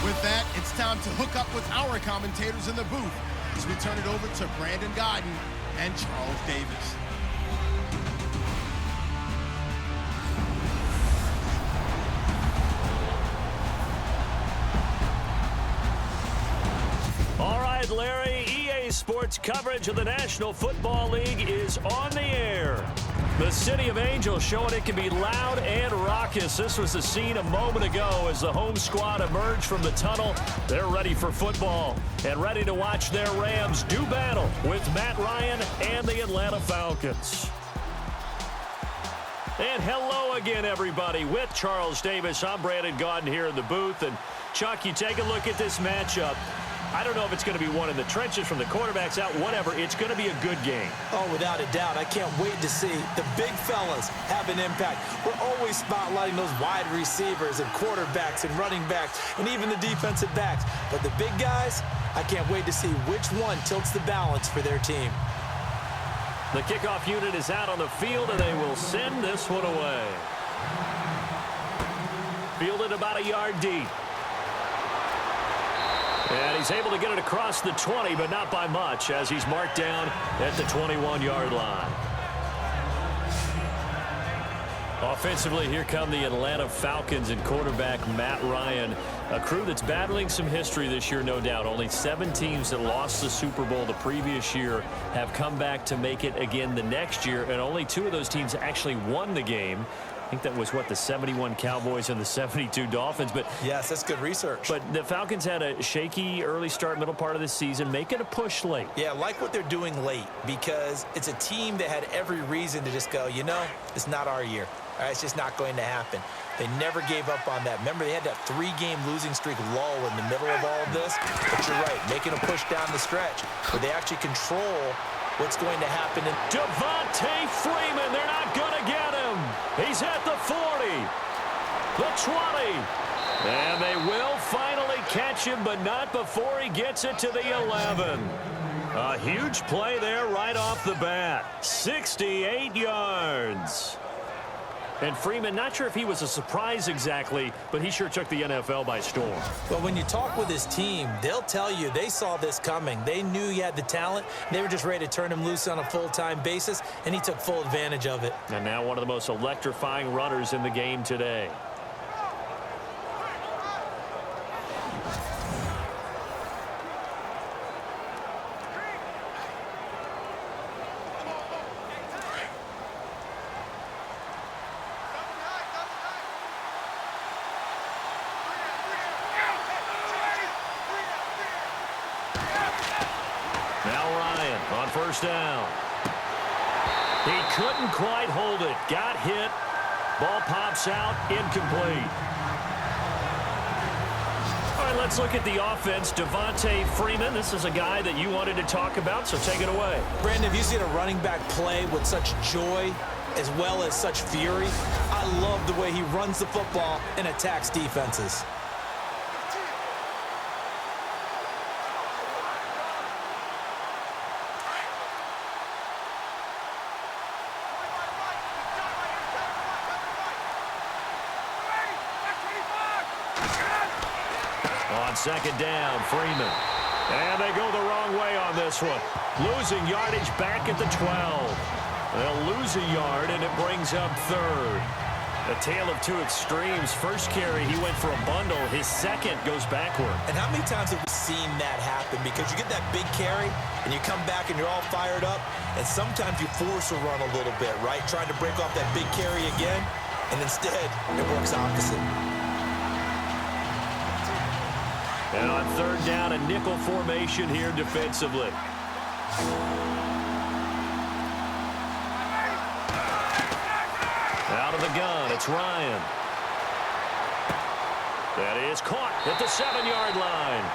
With that, it's time to hook up with our commentators in the booth as we turn it over to Brandon Godden and Charles Davis. All right, Larry, EA Sports coverage of the National Football League is on the air. The City of Angels showing it can be loud and raucous. This was the scene a moment ago as the home squad emerged from the tunnel. They're ready for football and ready to watch their Rams do battle with Matt Ryan and the Atlanta Falcons. And hello again, everybody. With Charles Davis, I'm Brandon Godden here in the booth. And Chuck, you take a look at this matchup. I don't know if it's going to be one in the trenches from the quarterbacks out, whatever. It's going to be a good game. Oh, without a doubt. I can't wait to see the big fellas have an impact. We're always spotlighting those wide receivers and quarterbacks and running backs and even the defensive backs. But the big guys, I can't wait to see which one tilts the balance for their team. The kickoff unit is out on the field, and they will send this one away. Fielded about a yard deep. And he's able to get it across the 20, but not by much, as he's marked down at the 21-yard line. Offensively, here come the Atlanta Falcons and quarterback Matt Ryan, a crew that's battling some history this year, no doubt. Only 7 teams that lost the Super Bowl the previous year have come back to make it again the next year, and only 2 of those teams actually won the game. I think that was, what, the 71 Cowboys and the 72 Dolphins. But yes, that's good research. But the Falcons had a shaky early start, middle part of the season, making a push late. Yeah, I like what they're doing late because it's a team that had every reason to just go, you know, it's not our year. All right, it's just not going to happen. They never gave up on that. Remember, they had that 3-game losing streak lull in the middle of all of this. But you're right, making a push down the stretch where they actually control what's going to happen. Devontae Freeman, they're not going to get him. He's at the 40, the 20, and they will finally catch him, but not before he gets it to the 11. A huge play there right off the bat, 68 yards. And Freeman, not sure if he was a surprise exactly, but he sure took the NFL by storm. Well, when you talk with his team, they'll tell you they saw this coming. They knew he had the talent. They were just ready to turn him loose on a full-time basis, and he took full advantage of it. And now one of the most electrifying runners in the game today. First down. He couldn't quite hold it. Got hit. Ball pops out. Incomplete. All right, let's look at the offense. Devontae Freeman, this is a guy that you wanted to talk about, so take it away. Brandon, have you seen a running back play with such joy as well as such fury? I love the way he runs the football and attacks defenses. On second down, Freeman. And they go the wrong way on this one. Losing yardage back at the 12. They'll lose a yard, and it brings up third. A tale of 2 extremes. First carry, he went for a bundle. His second goes backward. And how many times have we seen that happen? Because you get that big carry, and you come back, and you're all fired up, and sometimes you force a run a little bit, right? Trying to break off that big carry again, and instead, it works opposite. And on third down, a nickel formation here defensively. Out of the gun, it's Ryan. That is caught at the 7-yard line.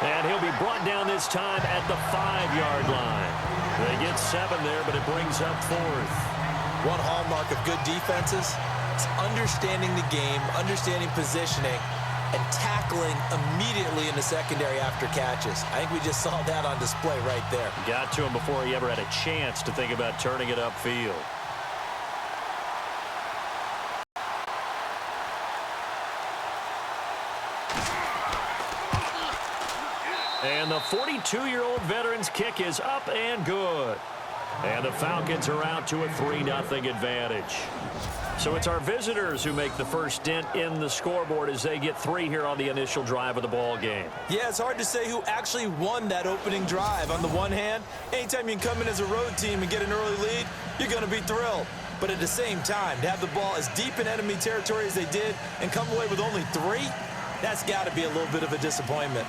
And he'll be brought down this time at the 5-yard line. They get 7 there, but it brings up 4th. One hallmark of good defenses is understanding the game, understanding positioning, and tackling immediately in the secondary after catches. I think we just saw that on display right there. Got to him before he ever had a chance to think about turning it upfield. And the 42-year-old veteran's kick is up and good. And the Falcons are out to a 3-0 advantage. So it's our visitors who make the first dent in the scoreboard as they get 3 here on the initial drive of the ball game. Yeah, it's hard to say who actually won that opening drive. On the one hand, anytime you can come in as a road team and get an early lead, you're going to be thrilled. But at the same time, to have the ball as deep in enemy territory as they did and come away with only 3, that's got to be a little bit of a disappointment.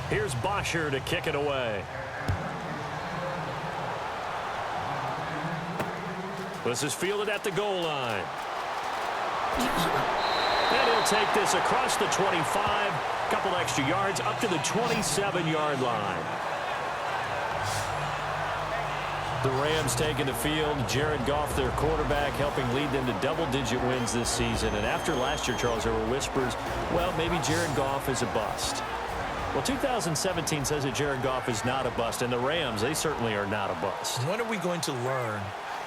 Here's Bosher to kick it away. This is fielded at the goal line. And he'll take this across the 25, couple extra yards up to the 27-yard line. The Rams taking the field. Jared Goff, their quarterback, helping lead them to double-digit wins this season. And after last year, Charles, there were whispers, well, maybe Jared Goff is a bust. Well, 2017 says that Jared Goff is not a bust, and the Rams, they certainly are not a bust. When are we going to learn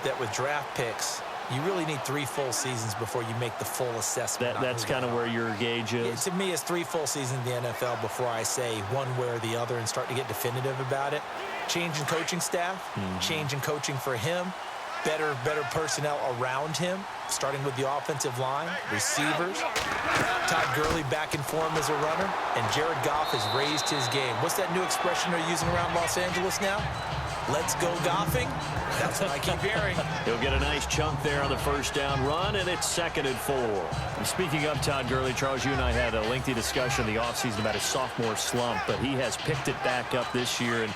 that with draft picks, you really need 3 full seasons before you make the full assessment? That's kind of where your gauge is. To me, it's 3 full seasons in the NFL before I say one way or the other and start to get definitive about it. Change in coaching staff, change in coaching for him, better personnel around him, starting with the offensive line, receivers. Todd Gurley back in form as a runner, and Jared Goff has raised his game. What's that new expression they're using around Los Angeles now? Let's go Goffing. That's what I keep hearing. He'll get a nice chunk there on the first down run, and it's 2nd and 4. And speaking of Todd Gurley, Charles, you and I had a lengthy discussion in the offseason about his sophomore slump, but he has picked it back up this year, and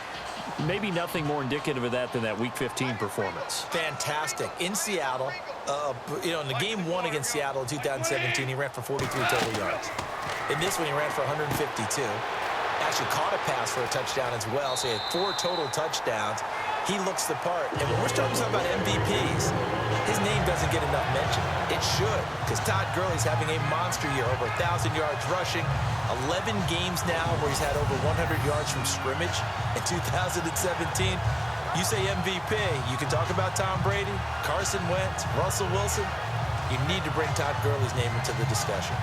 maybe nothing more indicative of that than that Week 15 performance. Fantastic. In Seattle, in the game 1 against Seattle in 2017, he ran for 43 total yards. In this one, he ran for 152. Actually caught a pass for a touchdown as well, so he had 4 total touchdowns. He looks the part. And when we're starting to talk about MVPs, his name doesn't get enough mention. It should, because Todd Gurley's having a monster year, over 1,000 yards rushing, 11 games now where he's had over 100 yards from scrimmage. In 2017, you say MVP, you can talk about Tom Brady, Carson Wentz, Russell Wilson. You need to bring Todd Gurley's name into the discussion.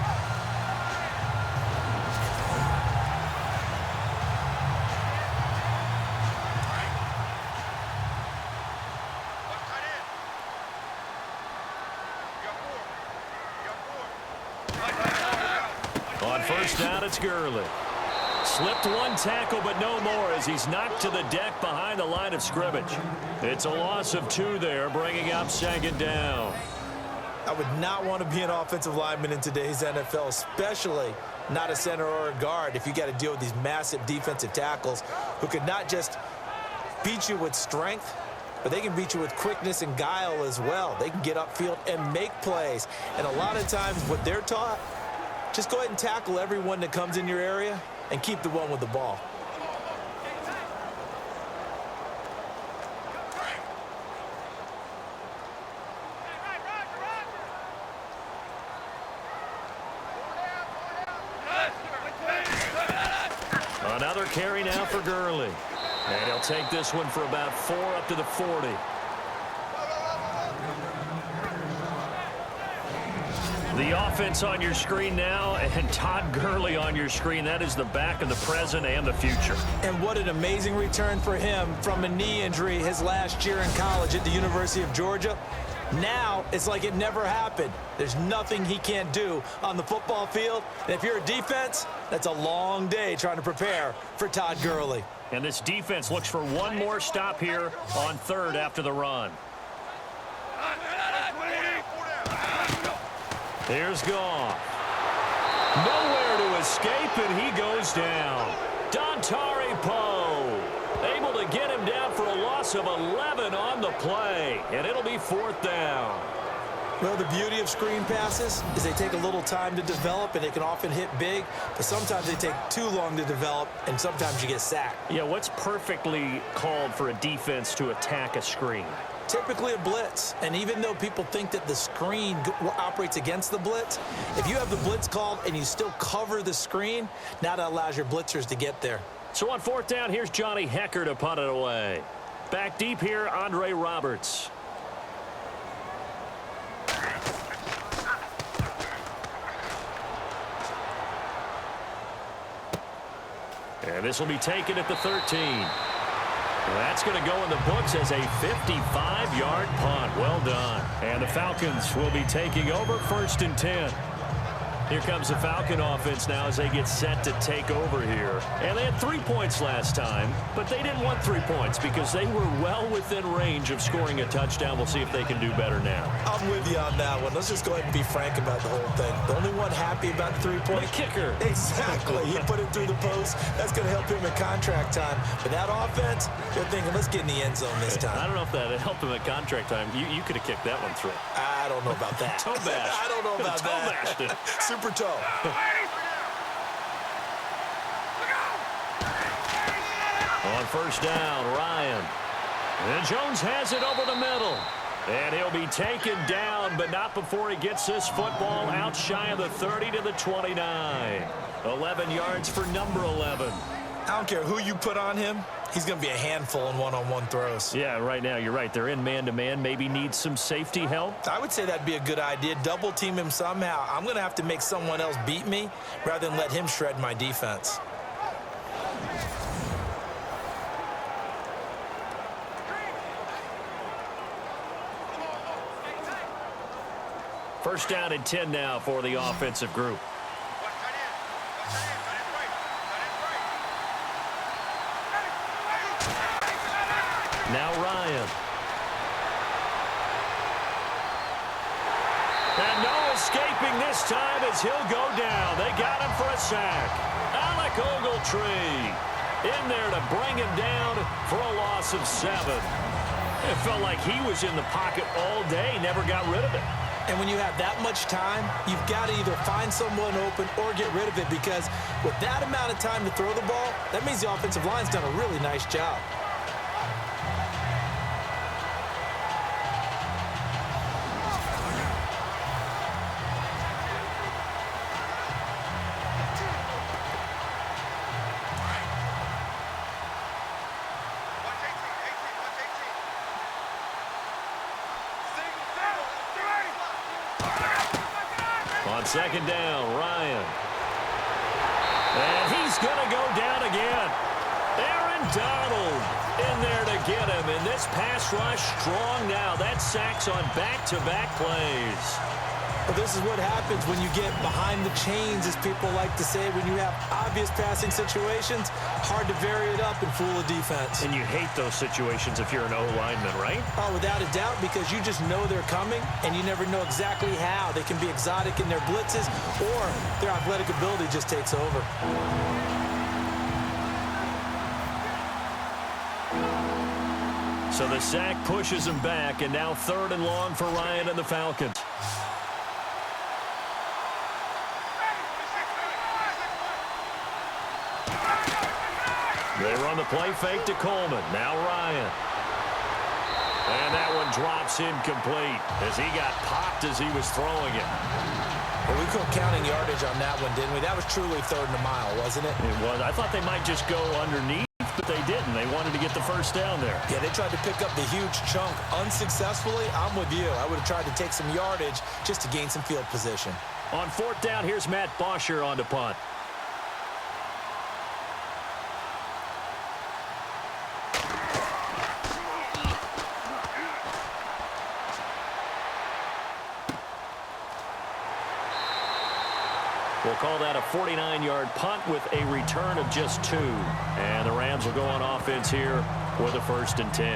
On first down, it's Gurley. Slipped 1 tackle, but no more as he's knocked to the deck behind the line of scrimmage. It's a loss of 2 there, bringing up 2nd down. I would not want to be an offensive lineman in today's NFL, especially not a center or a guard, if you got to deal with these massive defensive tackles who could not just beat you with strength, but they can beat you with quickness and guile as well. They can get upfield and make plays. And a lot of times what they're taught, just go ahead and tackle everyone that comes in your area and keep the one with the ball. Another carry now for Gurley. And he'll take this one for about 4 up to the 40. The offense on your screen now, and Todd Gurley on your screen. That is the back of the present and the future. And what an amazing return for him from a knee injury his last year in college at the University of Georgia. Now it's like it never happened. There's nothing he can't do on the football field. And if you're a defense, that's a long day trying to prepare for Todd Gurley. And this defense looks for one more stop here on 3rd after the run. Here's Goff. Nowhere to escape, and he goes down. Dontari Poe able to get him down for a loss of 11 on the play, and it'll be 4th down. Well, the beauty of screen passes is they take a little time to develop, and they can often hit big, but sometimes they take too long to develop, and sometimes you get sacked. Yeah, what's perfectly called for a defense to attack a screen? Typically a blitz, and even though people think that the screen operates against the blitz, if you have the blitz called and you still cover the screen, now that allows your blitzers to get there. So on fourth down, here's Johnny Hecker to punt it away. Back deep here, Andre Roberts. And this will be taken at the 13. That's going to go in the books as a 55-yard punt. Well done. And the Falcons will be taking over 1st and 10. Here comes the Falcon offense now as they get set to take over here. And they had 3 points last time, but they didn't want 3 points because they were well within range of scoring a touchdown. We'll see if they can do better now. I'm with you on that one. Let's just go ahead and be frank about the whole thing. The only one happy about the 3-point. The kicker. Exactly. He put it through the post. That's going to help him at contract time. But that offense, they're thinking, let's get in the end zone this time. I don't know if that helped him at contract time. You could have kicked that one through. I don't know about that. Toe bash. I don't know about Toe that. bashed it. Super toe. On first down, Ryan. And Jones has it over the middle. And he'll be taken down, but not before he gets this football out shy of the 30 to the 29. 11 yards for number 11. I don't care who you put on him. He's going to be a handful in one-on-one throws. Yeah, right now, you're right. They're in man-to-man. Maybe needs some safety help. I would say that'd be a good idea. Double team him somehow. I'm going to have to make someone else beat me rather than let him shred my defense. First down and 10 now for the offensive group. Now Ryan. And no escaping this time as he'll go down. They got him for a sack. Alec Ogletree in there to bring him down for a loss of 7. It felt like he was in the pocket all day, never got rid of it. And when you have that much time, you've got to either find someone open or get rid of it, because with that amount of time to throw the ball, that means the offensive line's done a really nice job. On second down, Ryan. And he's going to go down again. Aaron Donald in there to get him. And this pass rush strong now. That sacks on back-to-back plays. Well, this is what happens when you get behind the chains, as people like to say. When you have obvious passing situations, hard to vary it up and fool a defense. And you hate those situations if you're an O-lineman, right? Oh, without a doubt, because you just know they're coming, and you never know exactly how. They can be exotic in their blitzes, or their athletic ability just takes over. So the sack pushes him back, and now 3rd and long for Ryan and the Falcons. They run the play fake to Coleman. Now Ryan. And that one drops incomplete as he got popped as he was throwing it. Well, we couldn't counting yardage on that one, didn't we? That was truly 3rd and a mile, wasn't it? It was. I thought they might just go underneath, but they didn't. They wanted to get the first down there. Yeah, they tried to pick up the huge chunk unsuccessfully. I'm with you. I would have tried to take some yardage just to gain some field position. On 4th down, here's Matt Bosher on to punt. We'll call that a 49-yard punt with a return of just 2. And the Rams will go on offense here with a 1st and 10.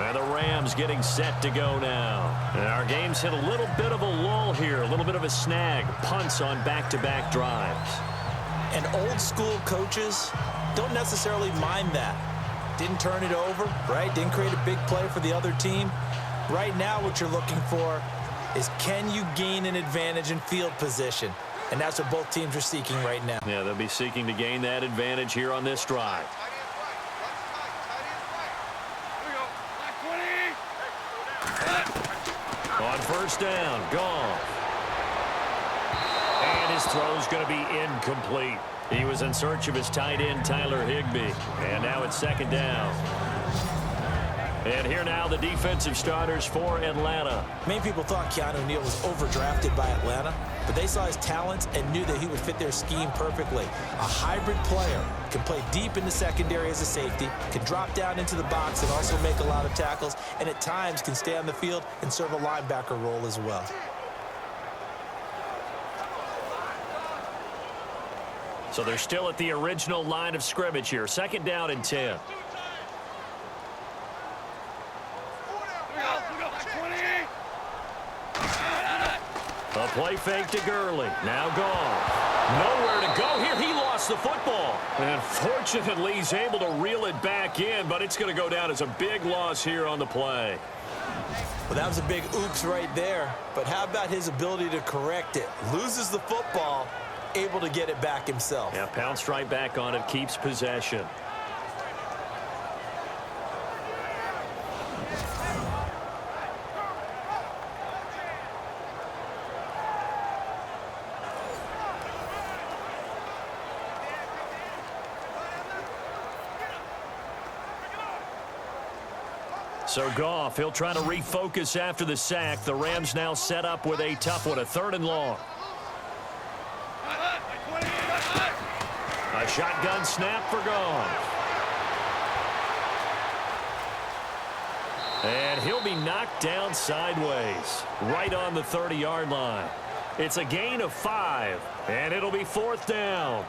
And the Rams getting set to go now. And our game's hit a little bit of a lull here, a little bit of a snag. Punts on back-to-back drives. And old-school coaches don't necessarily mind that. Didn't turn it over, right? Didn't create a big play for the other team. Right now what you're looking for is, can you gain an advantage in field position? And that's what both teams are seeking right now. Yeah, they'll be seeking to gain that advantage here on this drive. first down. Goff. And his throw's going to be incomplete. He was in search of his tight end, Tyler Higbee. And now it's second down. And here now the defensive starters for Atlanta. Many people thought Keanu Neal was overdrafted by Atlanta, but they saw his talents and knew that he would fit their scheme perfectly. A hybrid player, can play deep in the secondary as a safety, can drop down into the box and also make a lot of tackles, and at times can stay on the field and serve a linebacker role as well. So they're still at the original line of scrimmage here. Second down and 10. A play fake to Gurley. Now Goff. Nowhere to go here. He lost the football. And fortunately, he's able to reel it back in, but it's going to go down as a big loss here on the play. Well, that was a big oops right there. But how about his ability to correct it? Loses the football, able to get it back himself. Yeah, pounced right back on it, keeps possession. So Goff, he'll try to refocus after the sack. The Rams now set up with a tough one, a 3rd and long. A shotgun snap for Goff. And he'll be knocked down sideways, right on the 30-yard line. It's a gain of 5, and it'll be 4th down.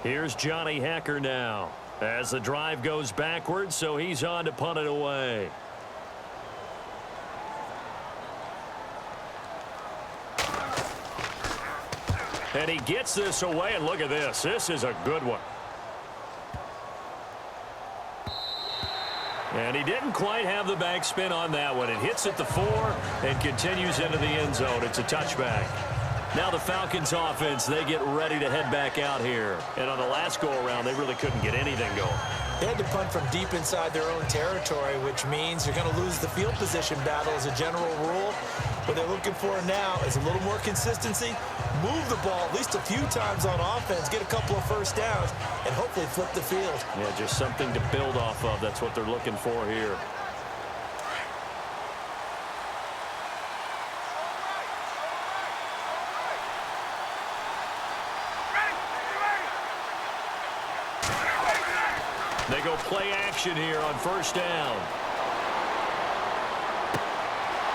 Here's Johnny Hacker now as the drive goes backwards, so he's on to punt it away. And he gets this away, and look at this. This is a good one. And he didn't quite have the backspin on that one. It hits at the 4 and continues into the end zone. It's a touchback. Now the Falcons offense, they get ready to head back out here. And on the last go-around, they really couldn't get anything going. They had to punt from deep inside their own territory, which means you're going to lose the field position battle as a general rule. What they're looking for now is a little more consistency, move the ball at least a few times on offense, get a couple of first downs, and hopefully flip the field. Yeah, just something to build off of. That's what they're looking for here. They go play action here on first down.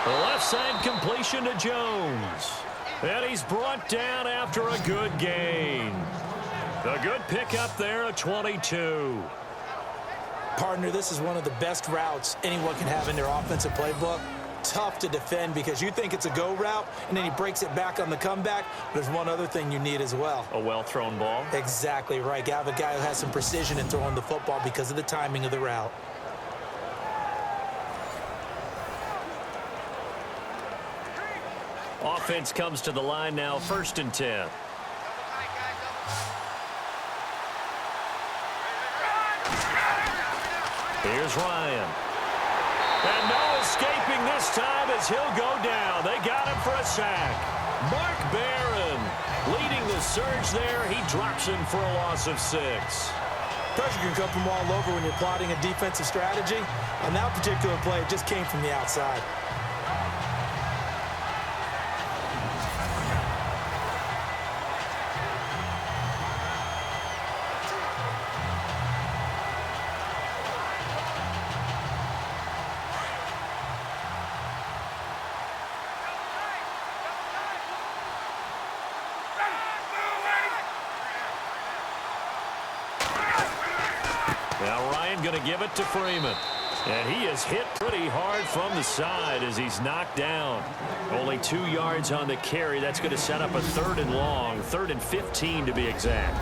The left side completion to Jones. And he's brought down after a good gain. A good pickup there at 22. Partner, this is one of the best routes anyone can have in their offensive playbook. Tough to defend because you think it's a go route, and then he breaks it back on the comeback. There's one other thing you need as well. A well-thrown ball. Exactly right. You have a guy who has some precision in throwing the football because of the timing of the route. Offense comes to the line now, 1st and 10. Here's Ryan. And no escaping this time as he'll go down. They got him for a sack. Mark Barron leading the surge there. He drops him for a loss of 6. Pressure can come from all over when you're plotting a defensive strategy. On that particular play, it just came from the outside. Now Ryan going to give it to Freeman. And he is hit pretty hard from the side as he's knocked down. Only 2 yards on the carry. That's going to set up a 3rd and long, 3rd and 15 to be exact.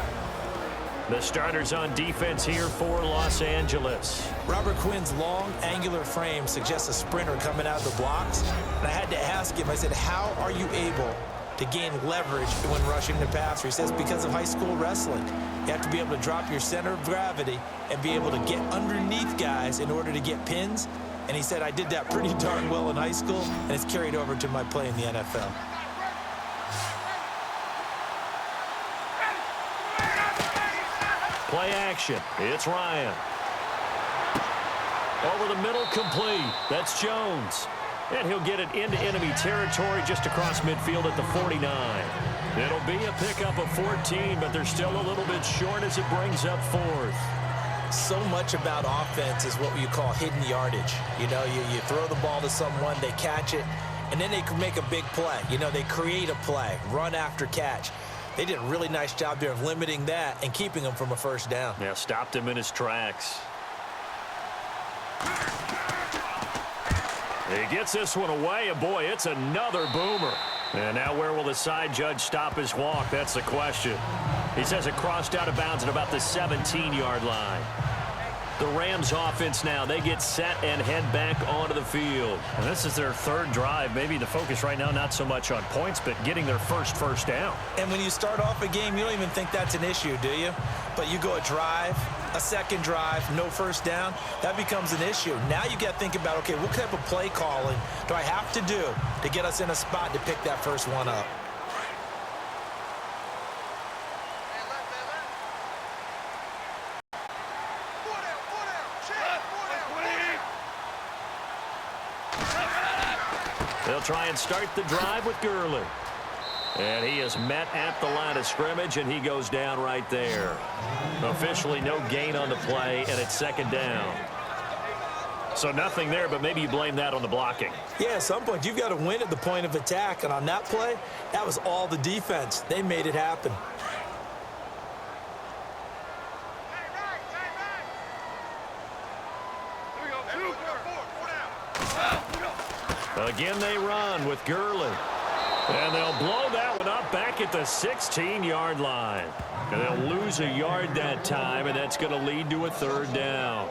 The starters on defense here for Los Angeles. Robert Quinn's long, angular frame suggests a sprinter coming out of the blocks. And I had to ask him, I said, how are you able to gain leverage when rushing the passer? He says, because of high school wrestling. You have to be able to drop your center of gravity and be able to get underneath guys in order to get pins. And he said, I did that pretty darn well in high school, and it's carried over to my play in the NFL. Play action. It's Ryan. Over the middle, complete. That's Jones. And he'll get it into enemy territory just across midfield at the 49. It'll be a pickup of 14, but they're still a little bit short as it brings up fourth. So much about offense is what you call hidden yardage. You know, you throw the ball to someone, they catch it, and then they can make a big play. You know, they create a play, run after catch. They did a really nice job there of limiting that and keeping him from a first down. Yeah, stopped him in his tracks. He gets this one away, and boy, it's another boomer. And now where will the side judge stop his walk? That's the question. He says it crossed out of bounds at about the 17-yard line. The Rams offense now, they get set and head back onto the field. And this is their third drive. Maybe the focus right now not so much on points, but getting their first down. And when you start off a game, you don't even think that's an issue, do you? But you go a drive, a second drive, no first down, that becomes an issue. Now you got to think about, okay, what type of play calling do I have to do to get us in a spot to pick that first one up? They'll try and start the drive with Gurley. And he is met at the line of scrimmage, and he goes down right there. Officially no gain on the play, and it's second down. So nothing there, but maybe you blame that on the blocking. Yeah, at some point, you've got to win at the point of attack. And on that play, that was all the defense. They made it happen. Again, they run with Gurley. And they'll blow that one up back at the 16-yard line. And they'll lose a yard that time, and that's going to lead to a third down.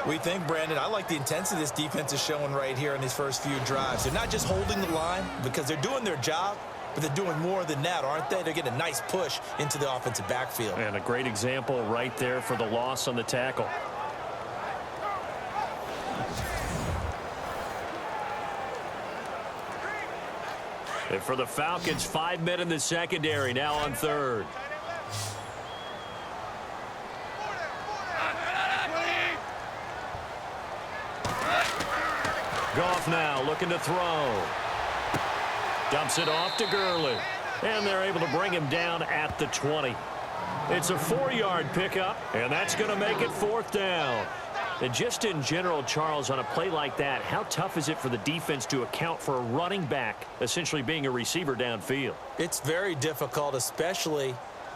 We think, Brandon, I like the intensity this defense is showing right here in these first few drives. They're not just holding the line because they're doing their job, but they're doing more than that, aren't they? They're getting a nice push into the offensive backfield. And a great example right there for the loss on the tackle. And for the Falcons, 5 men in the secondary, now on third. Goff now looking to throw. Dumps it off to Gurley. And they're able to bring him down at the 20. It's a 4-yard pickup, and that's going to make it fourth down. And just in general, Charles, on a play like that, how tough is it for the defense to account for a running back essentially being a receiver downfield? It's very difficult, especially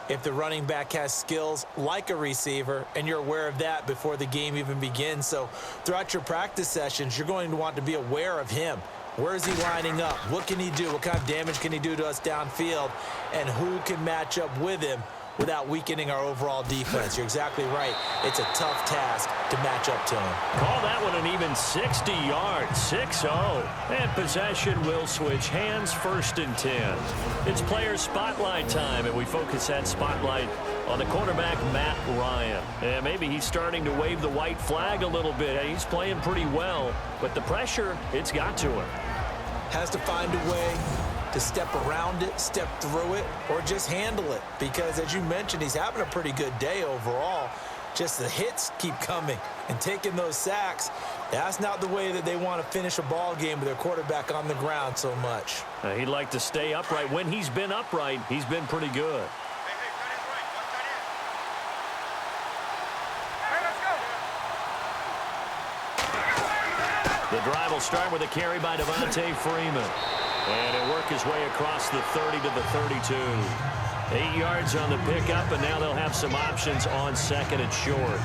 if the running back has skills like a receiver, and you're aware of that before the game even begins. So throughout your practice sessions, you're going to want to be aware of him. Where is he lining up? What can he do? What kind of damage can he do to us downfield? And who can match up with him without weakening our overall defense? You're exactly right. It's a tough task to match up to him. Call that one an even 60 yards, 6-0. And possession will switch hands, 1st and 10. It's player spotlight time, and we focus that spotlight on the quarterback, Matt Ryan. And maybe he's starting to wave the white flag a little bit. He's playing pretty well, but the pressure, it's got to him. Has to find a way to step around it, step through it, or just handle it. Because, as you mentioned, he's having a pretty good day overall. Just the hits keep coming and taking those sacks. That's not the way that they want to finish a ball game with their quarterback on the ground so much. He'd like to stay upright. When he's been upright, he's been pretty good. The drive will start with a carry by Devontae Freeman. And he'll work his way across the 30 to the 32. 8 yards on the pickup, and now they'll have some options on second and short.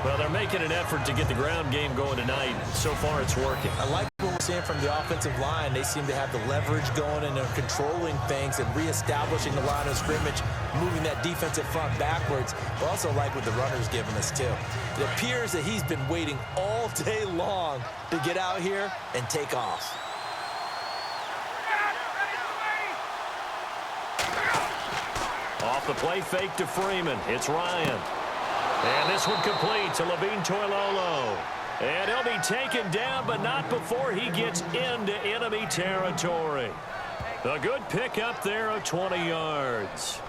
Well, they're making an effort to get the ground game going tonight. So far, it's working. I like what Seeing from the offensive line, they seem to have the leverage going and they're controlling things and reestablishing the line of scrimmage, moving that defensive front backwards, but also like what the runner's giving us too. It appears that he's been waiting all day long to get out here and take off. Off the play fake to Freeman. It's Ryan. And this one complete to Levine Toilolo. And he'll be taken down, but not before he gets into enemy territory. A good pickup there of 20 yards.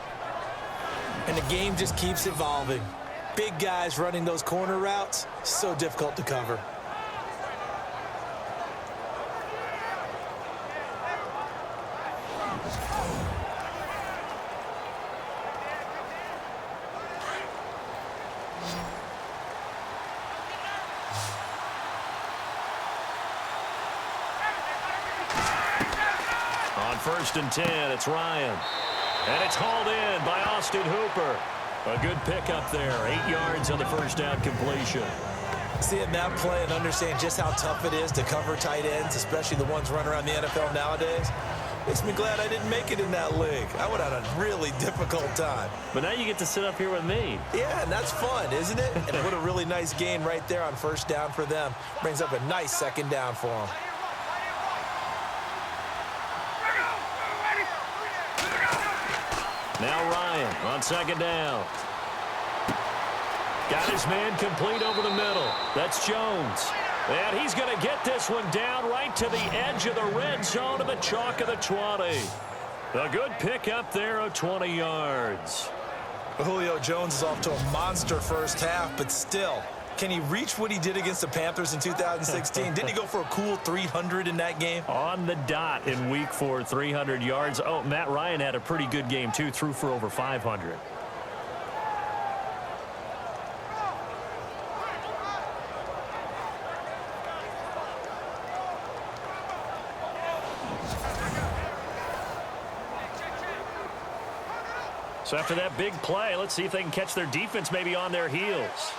And the game just keeps evolving. Big guys running those corner routes, so difficult to cover. On 1st and 10, it's Ryan. And it's hauled in by Austin Hooper. A good pickup there, 8 yards on the first down completion. Seeing that play and understand just how tough it is to cover tight ends, especially the ones running around the NFL nowadays, makes me glad I didn't make it in that league. I would have had a really difficult time. But now you get to sit up here with me. Yeah, and that's fun, isn't it? And what a really nice gain right there on 1st down for them. Brings up a nice 2nd down for them. Now Ryan on 2nd down. Got his man complete over the middle. That's Jones. And he's going to get this one down right to the edge of the red zone of the chalk of the 20. A good pickup there of 20 yards. Julio Jones is off to a monster first half, but still, can he reach what he did against the Panthers in 2016? Didn't he go for a cool 300 in that game? On the dot in week 4, 300 yards. Oh, Matt Ryan had a pretty good game, too. Threw for over 500. So after that big play, let's see if they can catch their defense maybe on their heels.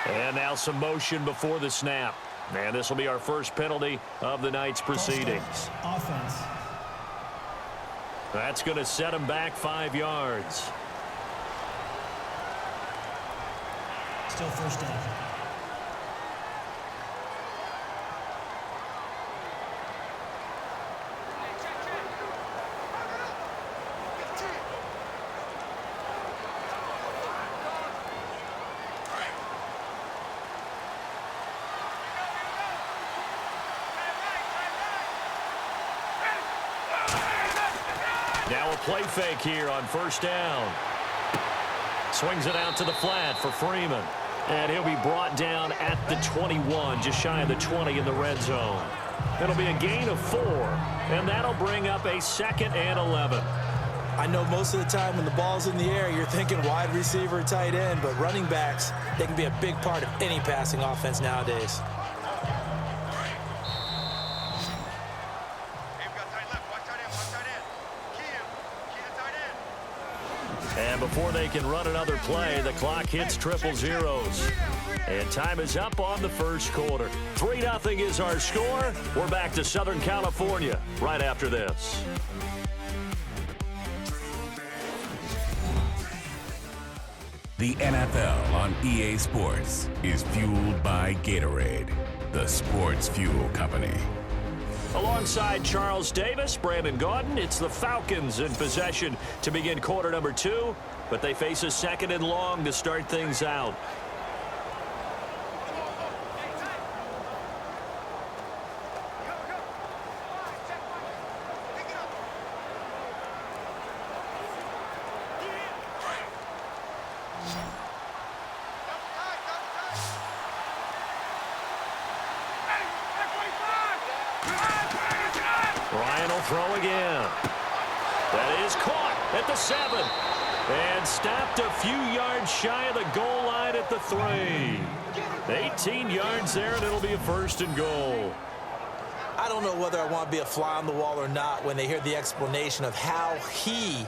And now some motion before the snap. And this will be our first penalty of the night's proceedings. Offense. That's going to set him back 5 yards. Still 1st down. Now a play fake here on 1st down. Swings it out to the flat for Freeman. And he'll be brought down at the 21, just shy of the 20 in the red zone. It'll be a gain of 4, and that'll bring up a 2nd and 11. I know most of the time when the ball's in the air, you're thinking wide receiver, tight end, but running backs, they can be a big part of any passing offense nowadays. And before they can run another play, the clock hits triple zeros. And time is up on the 1st quarter. 3-0 is our score. We're back to Southern California right after this. The NFL on EA Sports is fueled by Gatorade, the sports fuel company. Alongside Charles Davis, Brandon Gaudin, it's the Falcons in possession to begin quarter number 2, but they face a 2nd and long to start things out. Ryan will throw again. That is caught at the 7. And stopped a few yards shy of the goal line at the 3. 18 yards there, and it'll be a 1st and goal. I don't know whether I want to be a fly on the wall or not when they hear the explanation of how he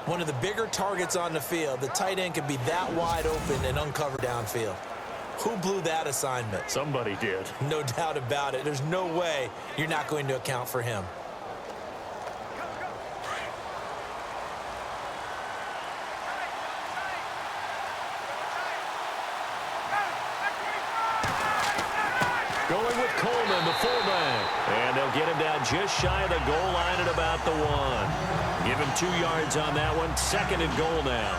One of the bigger targets on the field. The tight end can be that wide open and uncovered downfield. Who blew that assignment? Somebody did. No doubt about it. There's no way you're not going to account for him. Going with Coleman, the fullback. And they'll get him down just shy of the goal line at about the 1. Give him 2 yards on that one. 2nd and goal now.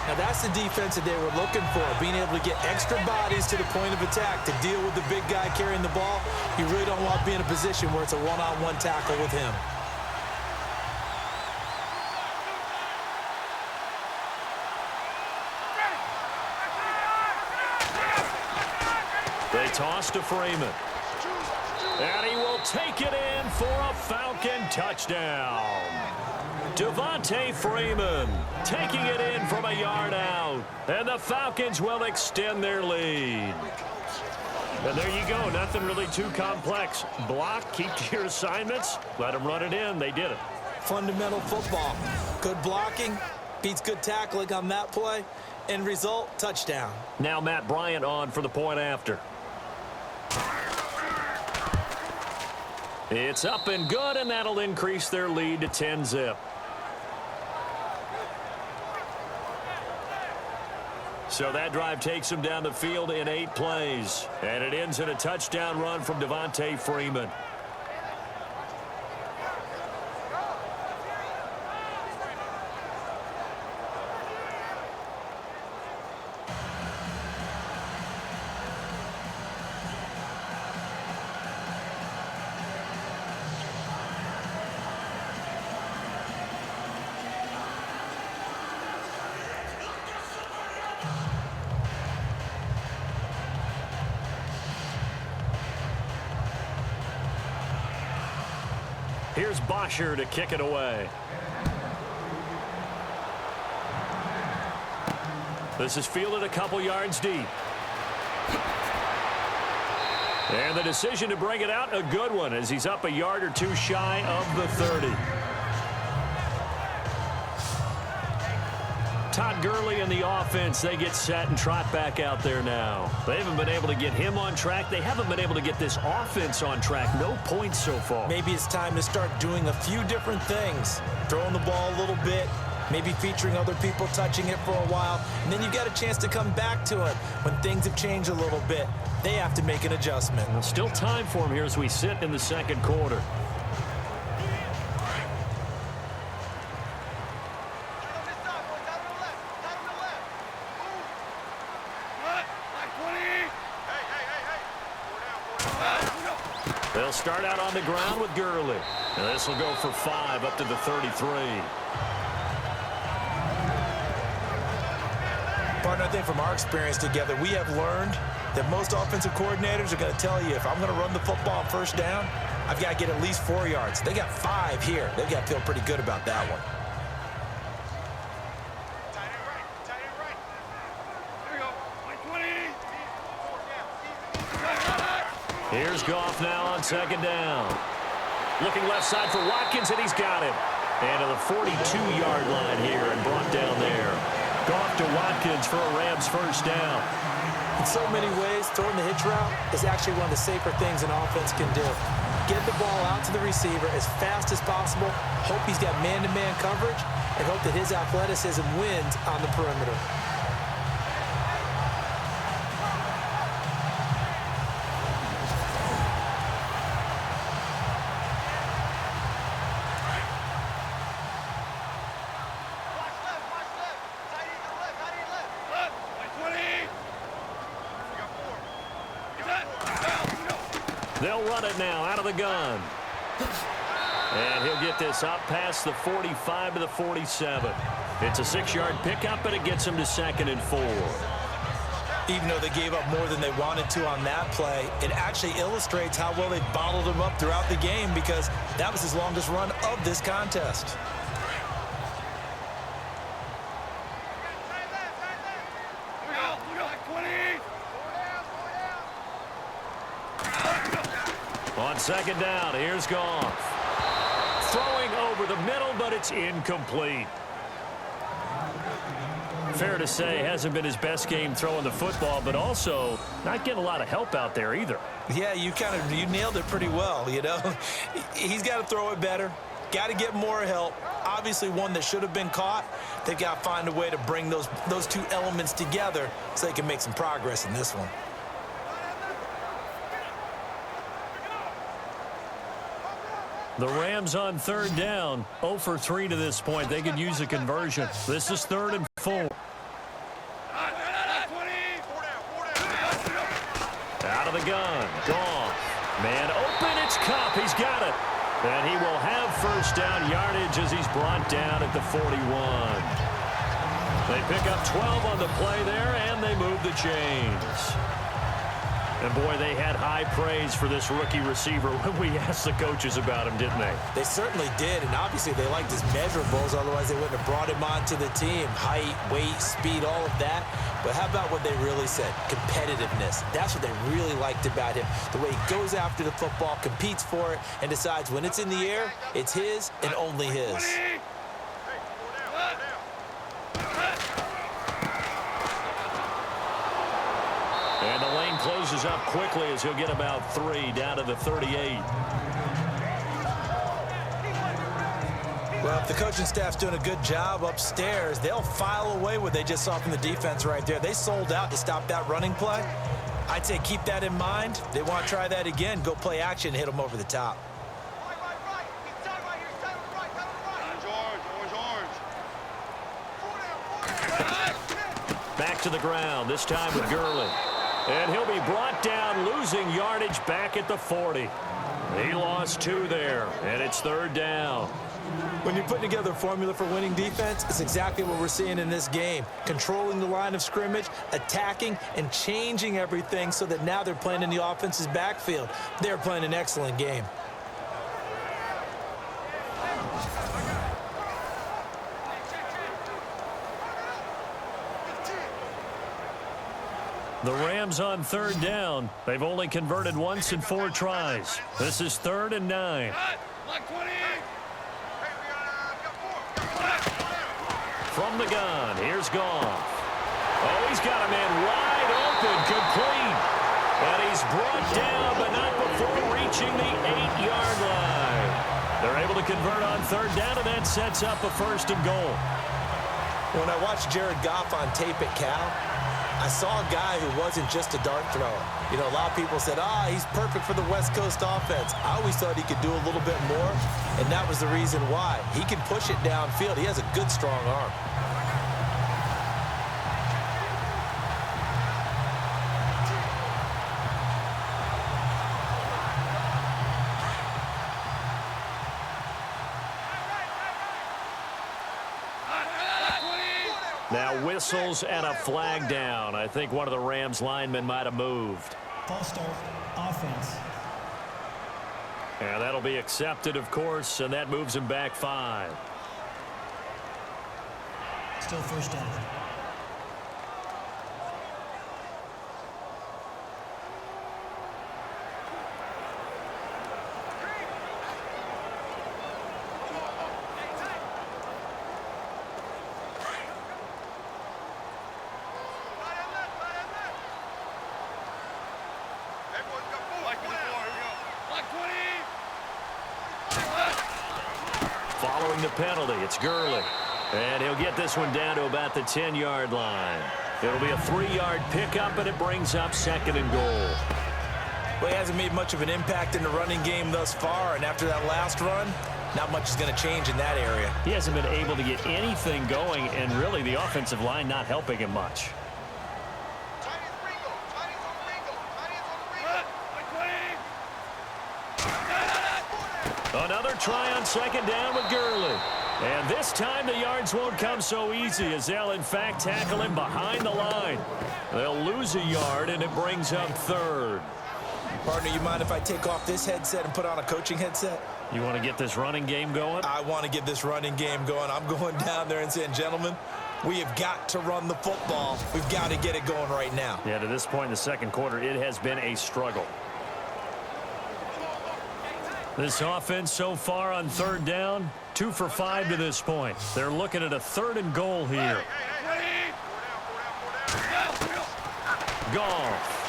Now that's the defense that they were looking for, being able to get extra bodies to the point of attack to deal with the big guy carrying the ball. You really don't want to be in a position where it's a one-on-one tackle with him. They toss to Freeman. And he will take it in for a Falcon touchdown. Devontae Freeman taking it in from a yard out. And the Falcons will extend their lead. And there you go. Nothing really too complex. Block, keep to your assignments, let them run it in. They did it. Fundamental football. Good blocking beats good tackling on that play. End result, touchdown. Now Matt Bryant on for the point after. It's up and good, and that'll increase their lead to 10-zip. So that drive takes them down the field in 8 plays. And it ends in a touchdown run from Devontae Freeman. Here's Bosher to kick it away. This is fielded a couple yards deep. And the decision to bring it out, a good one, as he's up a yard or 2 shy of the 30. Todd Gurley and the offense, they get set and trot back out there now. They haven't been able to get him on track. They haven't been able to get this offense on track. No points so far. Maybe it's time to start doing a few different things. Throwing the ball a little bit, maybe featuring other people touching it for a while, and then you got a chance to come back to it when things have changed a little bit. They have to make an adjustment. Well, still time for him here as we sit in the 2nd quarter. They'll start out on the ground with Gurley. And this will go for 5 up to the 33. Partner, I think from our experience together, we have learned that most offensive coordinators are going to tell you, if I'm going to run the football on 1st down, I've got to get at least 4 yards. They got 5 here. They've got to feel pretty good about that one. Here's Goff now on 2nd down. Looking left side for Watkins, and he's got him. And to the 42-yard line here and brought down there. Goff to Watkins for a Rams 1st down. In so many ways, throwing the hitch route is actually one of the safer things an offense can do. Get the ball out to the receiver as fast as possible, hope he's got man-to-man coverage, and hope that his athleticism wins on the perimeter. They'll run it now out of the gun. And he'll get this up past the 45 to the 47. It's a 6-yard pickup, but it gets him to 2nd and 4. Even though they gave up more than they wanted to on that play, it actually illustrates how well they bottled him up throughout the game, because that was his longest run of this contest. On 2nd down, here's Goff. Throwing over the middle, but it's incomplete. Fair to say, hasn't been his best game throwing the football, but also not getting a lot of help out there either. Yeah, you nailed it pretty well, you know. He's got to throw it better. Got to get more help. Obviously one that should have been caught. They've got to find a way to bring those two elements together so they can make some progress in this one. The Rams on third down, 0 for 3 to this point. They could use a conversion. This is 3rd and 4. Out of the gun, Goff. Man open, it's Cup. He's got it. And he will have first down yardage as he's brought down at the 41. They pick up 12 on the play there, and they move the chains. And, boy, they had high praise for this rookie receiver when we asked the coaches about him, didn't they? They certainly did, and obviously they liked his measurables. Otherwise, they wouldn't have brought him onto the team. Height, weight, speed, all of that. But how about what they really said? Competitiveness. That's what they really liked about him. The way he goes after the football, competes for it, and decides when it's in the air, it's his and only his. And the lane closes up quickly as he'll get about 3 down to the 38. Well, if the coaching staff's doing a good job upstairs, they'll file away what they just saw from the defense right there. They sold out to stop that running play. I'd say keep that in mind. They want to try that again. Go play action and hit them over the top. Back to the ground, this time with Gurley. And he'll be brought down, losing yardage back at the 40. He lost 2 there, and it's 3rd down. When you're putting together a formula for winning defense, it's exactly what we're seeing in this game. Controlling the line of scrimmage, attacking, and changing everything so that now they're playing in the offense's backfield. They're playing an excellent game. The Rams on 3rd down. They've only converted once in 4 tries. This is 3rd and 9. From the gun, here's Goff. Oh, he's got a man wide open, complete. And he's brought down, but not before reaching the 8-yard line. They're able to convert on 3rd down, and that sets up a 1st and goal. When I watched Jared Goff on tape at Cal, I saw a guy who wasn't just a dart thrower. You know, a lot of people said, he's perfect for the West Coast offense. I always thought he could do a little bit more, and that was the reason why. He can push it downfield. He has a good, strong arm. Now whistles and a flag down. I think one of the Rams linemen might have moved. False start, offense. And that'll be accepted, of course, and that moves him back 5. Still 1st down. Following the penalty, it's Gurley. And he'll get this one down to about the 10-yard line. It'll be a 3-yard pickup, and it brings up 2nd and goal. Well, he hasn't made much of an impact in the running game thus far, and after that last run, not much is going to change in that area. He hasn't been able to get anything going, and really the offensive line not helping him much. Another try on 2nd down with Gurley. And this time the yards won't come so easy as they'll, in fact, tackle him behind the line. They'll lose a yard, and it brings up 3rd. Partner, you mind if I take off this headset and put on a coaching headset? You want to get this running game going? I want to get this running game going. I'm going down there and saying, gentlemen, we have got to run the football. We've got to get it going right now. Yeah, to this point in the 2nd quarter, it has been a struggle. This offense so far on 3rd down, 2 for 5 to this point. They're looking at a 3rd and goal here. Goff.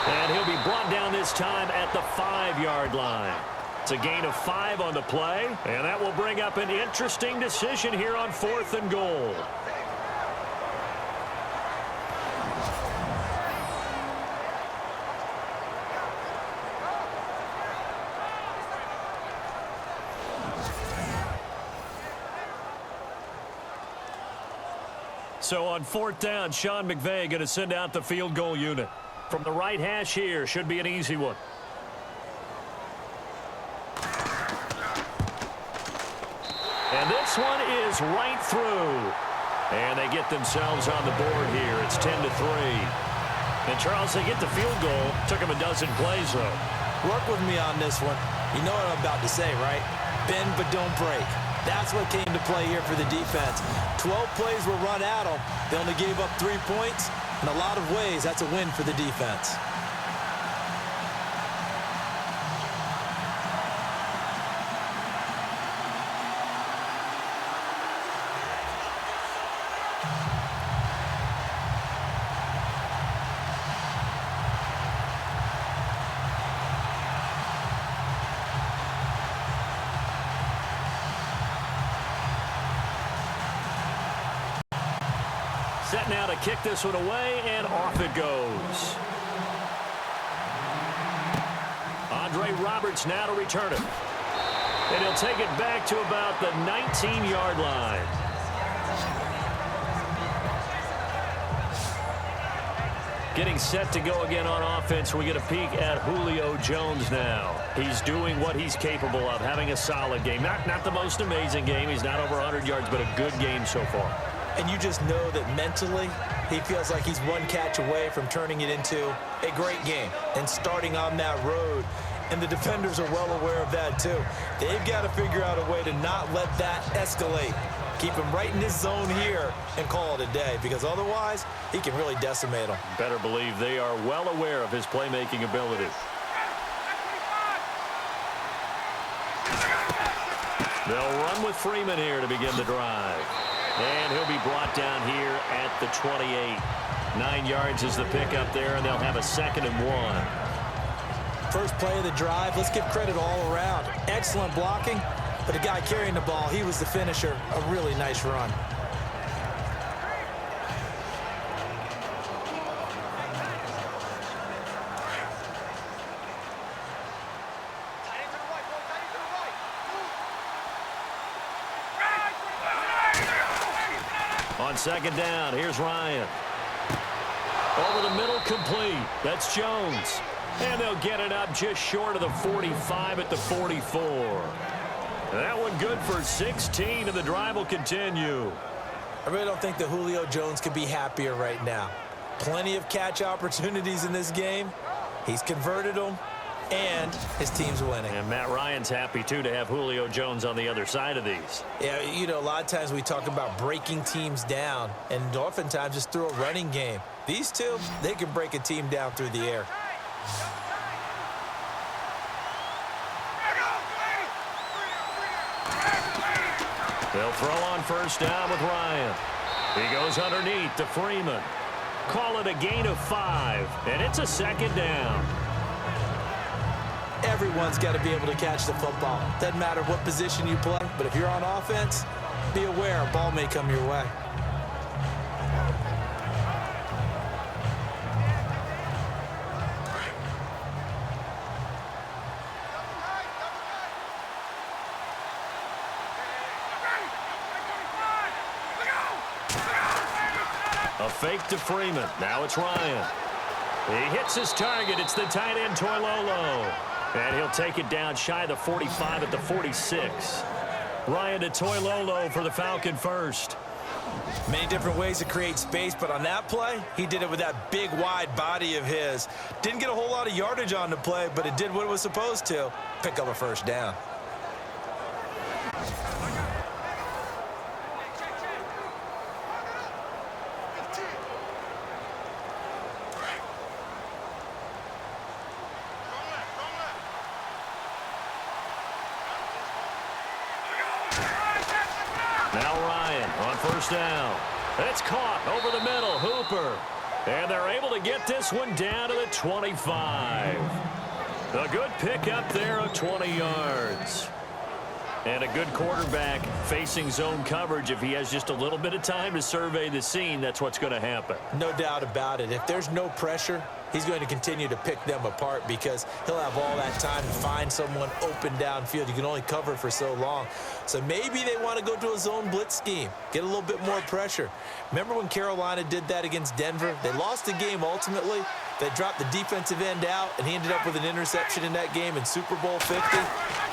And he'll be brought down this time at the 5-yard line. It's a gain of 5 on the play, and that will bring up an interesting decision here on 4th and goal. So on 4th down, Sean McVay going to send out the field goal unit. From the right hash here, should be an easy one. And this one is right through. And they get themselves on the board here. It's 10-3. And, Charles, they get the field goal. Took them a dozen plays, though. Work with me on this one. You know what I'm about to say, right? Bend but don't break. That's what came to play here for the defense. 12 plays were run at them. They only gave up 3 points. In a lot of ways, that's a win for the defense. Set now to kick this one away, and off it goes. Andre Roberts now to return it. And he'll take it back to about the 19-yard line. Getting set to go again on offense. We get a peek at Julio Jones now. He's doing what he's capable of, having a solid game. Not the most amazing game. He's not over 100 yards, but a good game so far. And you just know that mentally, he feels like he's one catch away from turning it into a great game and starting on that road. And the defenders are well aware of that, too. They've got to figure out a way to not let that escalate. Keep him right in his zone here and call it a day, because otherwise, he can really decimate them. Better believe they are well aware of his playmaking ability. They'll run with Freeman here to begin the drive. And he'll be brought down here at the 28. 9 yards is the pickup there, and they'll have a 2nd and 1. First play of the drive, let's give credit all around. Excellent blocking, but the guy carrying the ball, he was the finisher. A really nice run. On 2nd down, here's Ryan. Over the middle, complete. That's Jones. And they'll get it up just short of the 45 at the 44. That one good for 16, and the drive will continue. I really don't think that Julio Jones could be happier right now. Plenty of catch opportunities in this game. He's converted them, and his team's winning. And Matt Ryan's happy, too, to have Julio Jones on the other side of these. Yeah, you know, a lot of times we talk about breaking teams down, and oftentimes just through a running game. These two, they can break a team down through the air. They'll throw on 1st down with Ryan. He goes underneath to Freeman. Call it a gain of 5, and it's a 2nd down. Everyone's got to be able to catch the football. Doesn't matter what position you play, but if you're on offense, be aware a ball may come your way. A fake to Freeman. Now it's Ryan. He hits his target. It's the tight end, Toilolo. And he'll take it down shy of the 45 at the 46. Ryan to Toilolo for the Falcon first. Many different ways to create space, but on that play, he did it with that big, wide body of his. Didn't get a whole lot of yardage on the play, but it did what it was supposed to. Pick up a 1st down. Now Ryan on 1st down. It's caught over the middle. Hooper. And they're able to get this one down to the 25. A good pickup there of 20 yards. And a good quarterback facing zone coverage. If he has just a little bit of time to survey the scene, that's what's going to happen. No doubt about it. If there's no pressure, he's going to continue to pick them apart because he'll have all that time to find someone open downfield. You can only cover for so long. So maybe they want to go to a zone blitz scheme, get a little bit more pressure. Remember when Carolina did that against Denver? They lost the game ultimately. They dropped the defensive end out, and he ended up with an interception in that game in Super Bowl 50.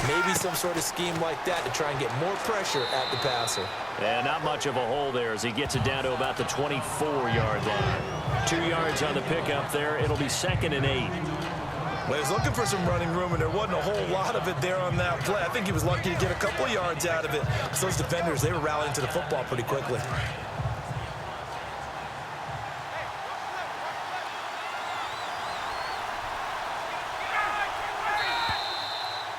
Maybe some sort of scheme like that to try and get more pressure at the passer. And not much of a hole there as he gets it down to about the 24-yard line. 2 yards on the pickup there. It'll be 2nd and 8. Well, he was looking for some running room, and there wasn't a whole lot of it there on that play. I think he was lucky to get a couple yards out of it. So those defenders, they were rallying to the football pretty quickly.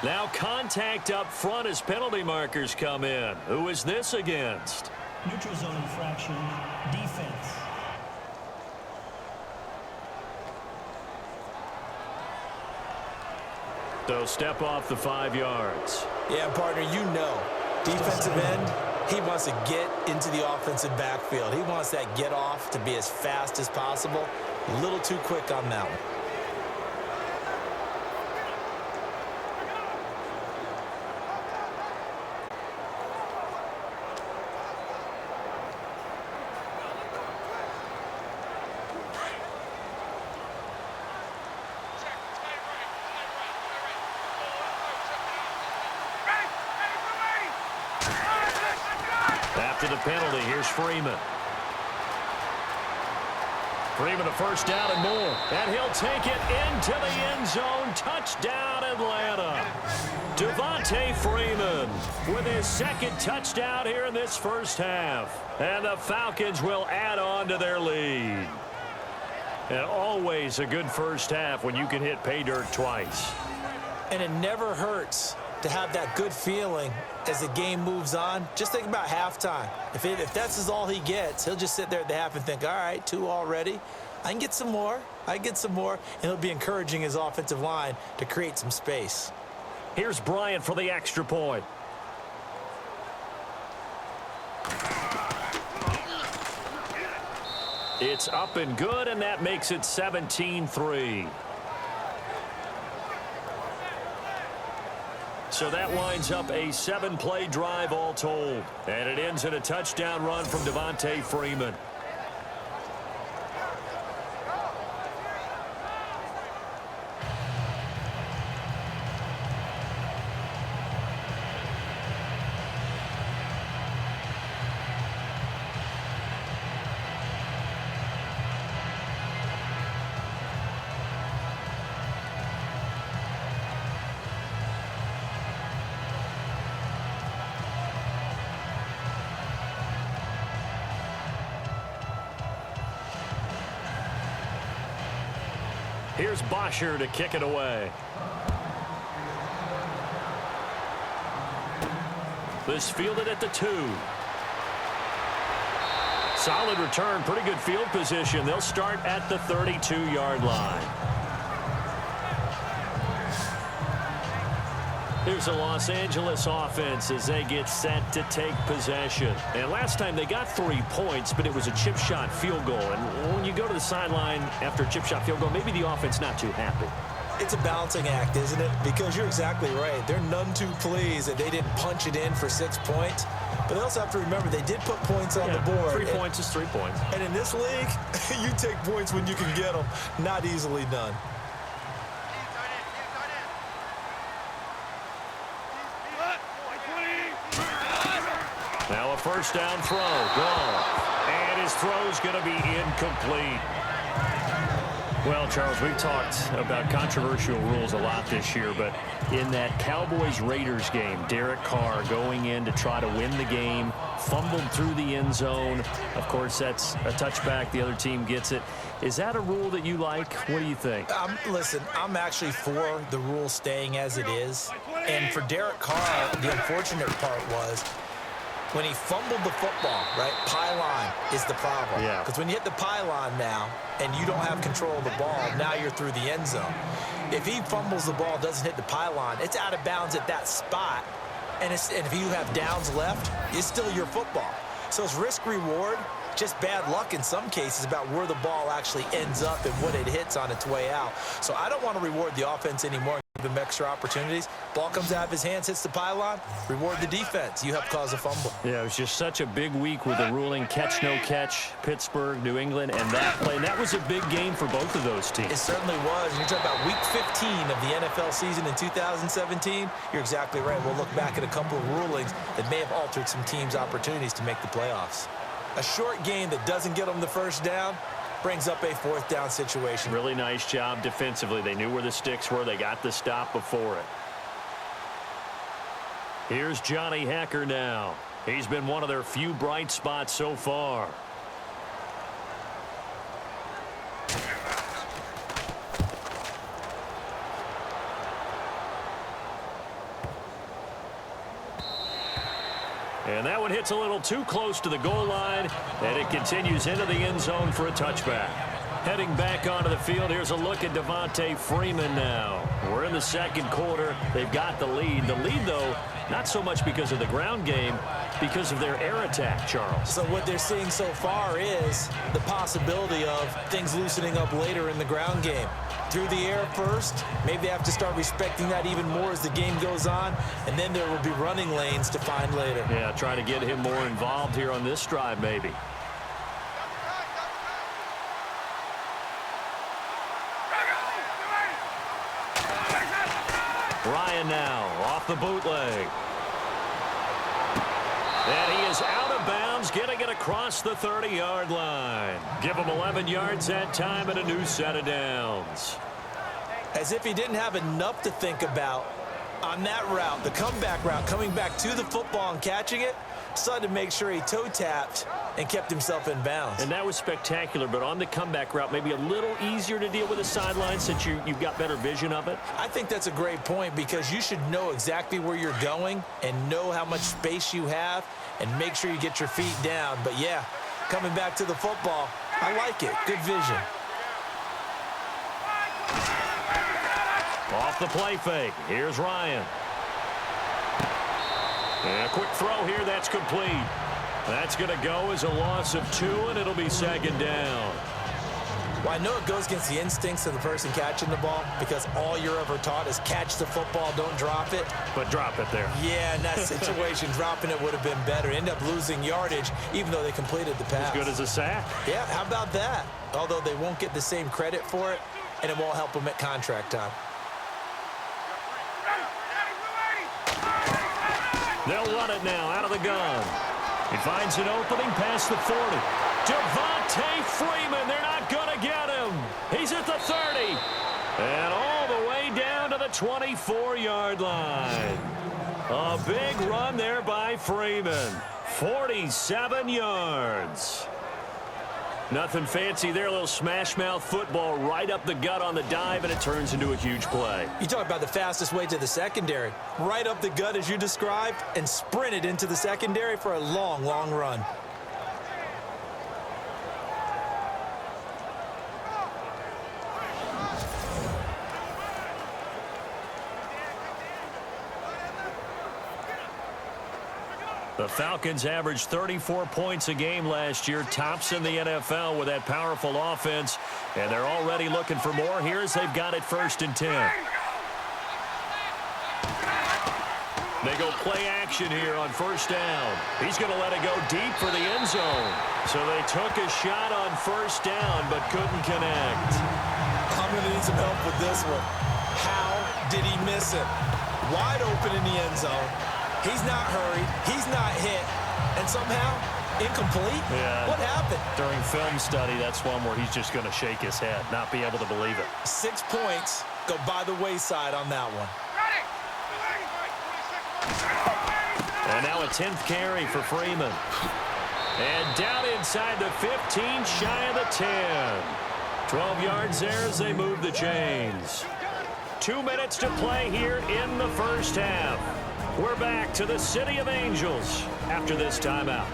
Now contact up front as penalty markers come in. Who is this against? Neutral zone infraction, defense. So step off the 5 yards. Yeah, partner, you know, defensive end, he wants to get into the offensive backfield. He wants that get off to be as fast as possible. A little too quick on that one. After the penalty, here's Freeman. Freeman a first down and more. And he'll take it into the end zone. Touchdown, Atlanta. Devontae Freeman with his 2nd touchdown here in this first half. And the Falcons will add on to their lead. And always a good first half when you can hit pay dirt twice. And it never hurts to have that good feeling as the game moves on. Just think about halftime. If that's all he gets, he'll just sit there at the half and think, all right, 2 already. I can get some more. I can get some more. And he'll be encouraging his offensive line to create some space. Here's Bryant for the extra point. It's up and good, and that makes it 17-3. So that winds up a 7-play drive all told. And it ends in a touchdown run from Devontae Freeman. Here's Bosher to kick it away. This fielded at the 2. Solid return, pretty good field position. They'll start at the 32-yard line. Here's the Los Angeles offense as they get set to take possession. And last time they got 3 points, but it was a chip shot field goal. And when you go to the sideline after a chip shot field goal, maybe the offense not too happy. It's a balancing act, isn't it? Because you're exactly right. They're none too pleased that they didn't punch it in for 6 points. But they also have to remember they did put points on the board. 3 points is 3 points. And in this league, you take points when you can get them. Not easily done. Now a first down throw. Gone. And his throw's going to be incomplete. Well, Charles, we've talked about controversial rules a lot this year, but in that Cowboys-Raiders game, Derek Carr going in to try to win the game, fumbled through the end zone. Of course, that's a touchback. The other team gets it. Is that a rule that you like? What do you think? Listen, I'm actually for the rule staying as it is. And for Derek Carr, the unfortunate part was When he fumbled the football, right, pylon is the problem. Yeah. Because when you hit the pylon now and you don't have control of the ball, now you're through the end zone. If he fumbles the ball, doesn't hit the pylon, it's out of bounds at that spot. And if you have downs left, it's still your football. So it's risk-reward, just bad luck in some cases about where the ball actually ends up and what it hits on its way out. So I don't want to reward the offense anymore. Give him extra opportunities. Ball comes out of his hands, hits the pylon, reward the defense. You have caused a fumble. Yeah, it was just such a big week with the ruling catch, no catch, Pittsburgh, New England, and that play. And that was a big game for both of those teams. It certainly was. You're talking about week 15 of the NFL season in 2017. You're exactly right. We'll look back at a couple of rulings that may have altered some teams' opportunities to make the playoffs. A short game that doesn't get them the first down brings up a fourth down situation. Really nice job defensively. They knew where the sticks were. They got the stop before it. Here's Johnny Hacker now. He's been one of their few bright spots so far. And that one hits a little too close to the goal line, and it continues into the end zone for a touchback. Heading back onto the field, here's a look at Devontae Freeman now. We're in the second quarter. They've got the lead. The lead, though, not so much because of the ground game, because of their air attack, Charles. So what they're seeing so far is the possibility of things loosening up later in the ground game. Through the air first, maybe they have to start respecting that even more as the game goes on, and then there will be running lanes to find later. Yeah, try to get him more involved here on this drive, maybe. Ryan now off the bootleg. And he is out of bounds, getting it across the 30-yard line. Give him 11 yards that time and a new set of downs. As if he didn't have enough to think about on that route, the comeback route, coming back to the football and catching it, decided to make sure he toe-tapped and kept himself in bounds. And that was spectacular, but on the comeback route, maybe a little easier to deal with the sideline since you've got better vision of it. I think that's a great point because you should know exactly where you're going and know how much space you have and make sure you get your feet down. But, yeah, coming back to the football, I like it. Good vision. Off the play fake. Here's Ryan. And a quick throw here. That's complete. That's going to go as a loss of 2, and it'll be second down. Well, I know it goes against the instincts of the person catching the ball because all you're ever taught is catch the football, don't drop it. But drop it there. Yeah, in that situation, dropping it would have been better. End up losing yardage, even though they completed the pass. As good as a sack. Yeah, how about that? Although they won't get the same credit for it, and it won't help them at contract time. They'll run it now out of the gun. He finds an opening past the 40. Devontae Freeman, they're not going to get him. He's at the 30. And all the way down to the 24-yard line. A big run there by Freeman. 47 yards. Nothing fancy there. A little smash-mouth football right up the gut on the dive, and it turns into a huge play. You talk about the fastest way to the secondary. Right up the gut as you described and sprinted into the secondary for a long, long run. The Falcons averaged 34 points a game last year, tops in the NFL with that powerful offense, and they're already looking for more here as they've got it 1st and 10. They go play action here on 1st down. He's going to let it go deep for the end zone. So they took a shot on 1st down but couldn't connect. I'm going to need some help with this one. How did he miss it? Wide open in the end zone. He's not hurried. He's not hit. And somehow, incomplete? Yeah. What happened? During film study, that's one where he's just going to shake his head, not be able to believe it. 6 points go by the wayside on that one. And now a 10th carry for Freeman. And down inside the 15, shy of the 10. 12 yards there as they move the chains. 2 minutes to play here in the 1st half. We're back to the City of Angels after this timeout.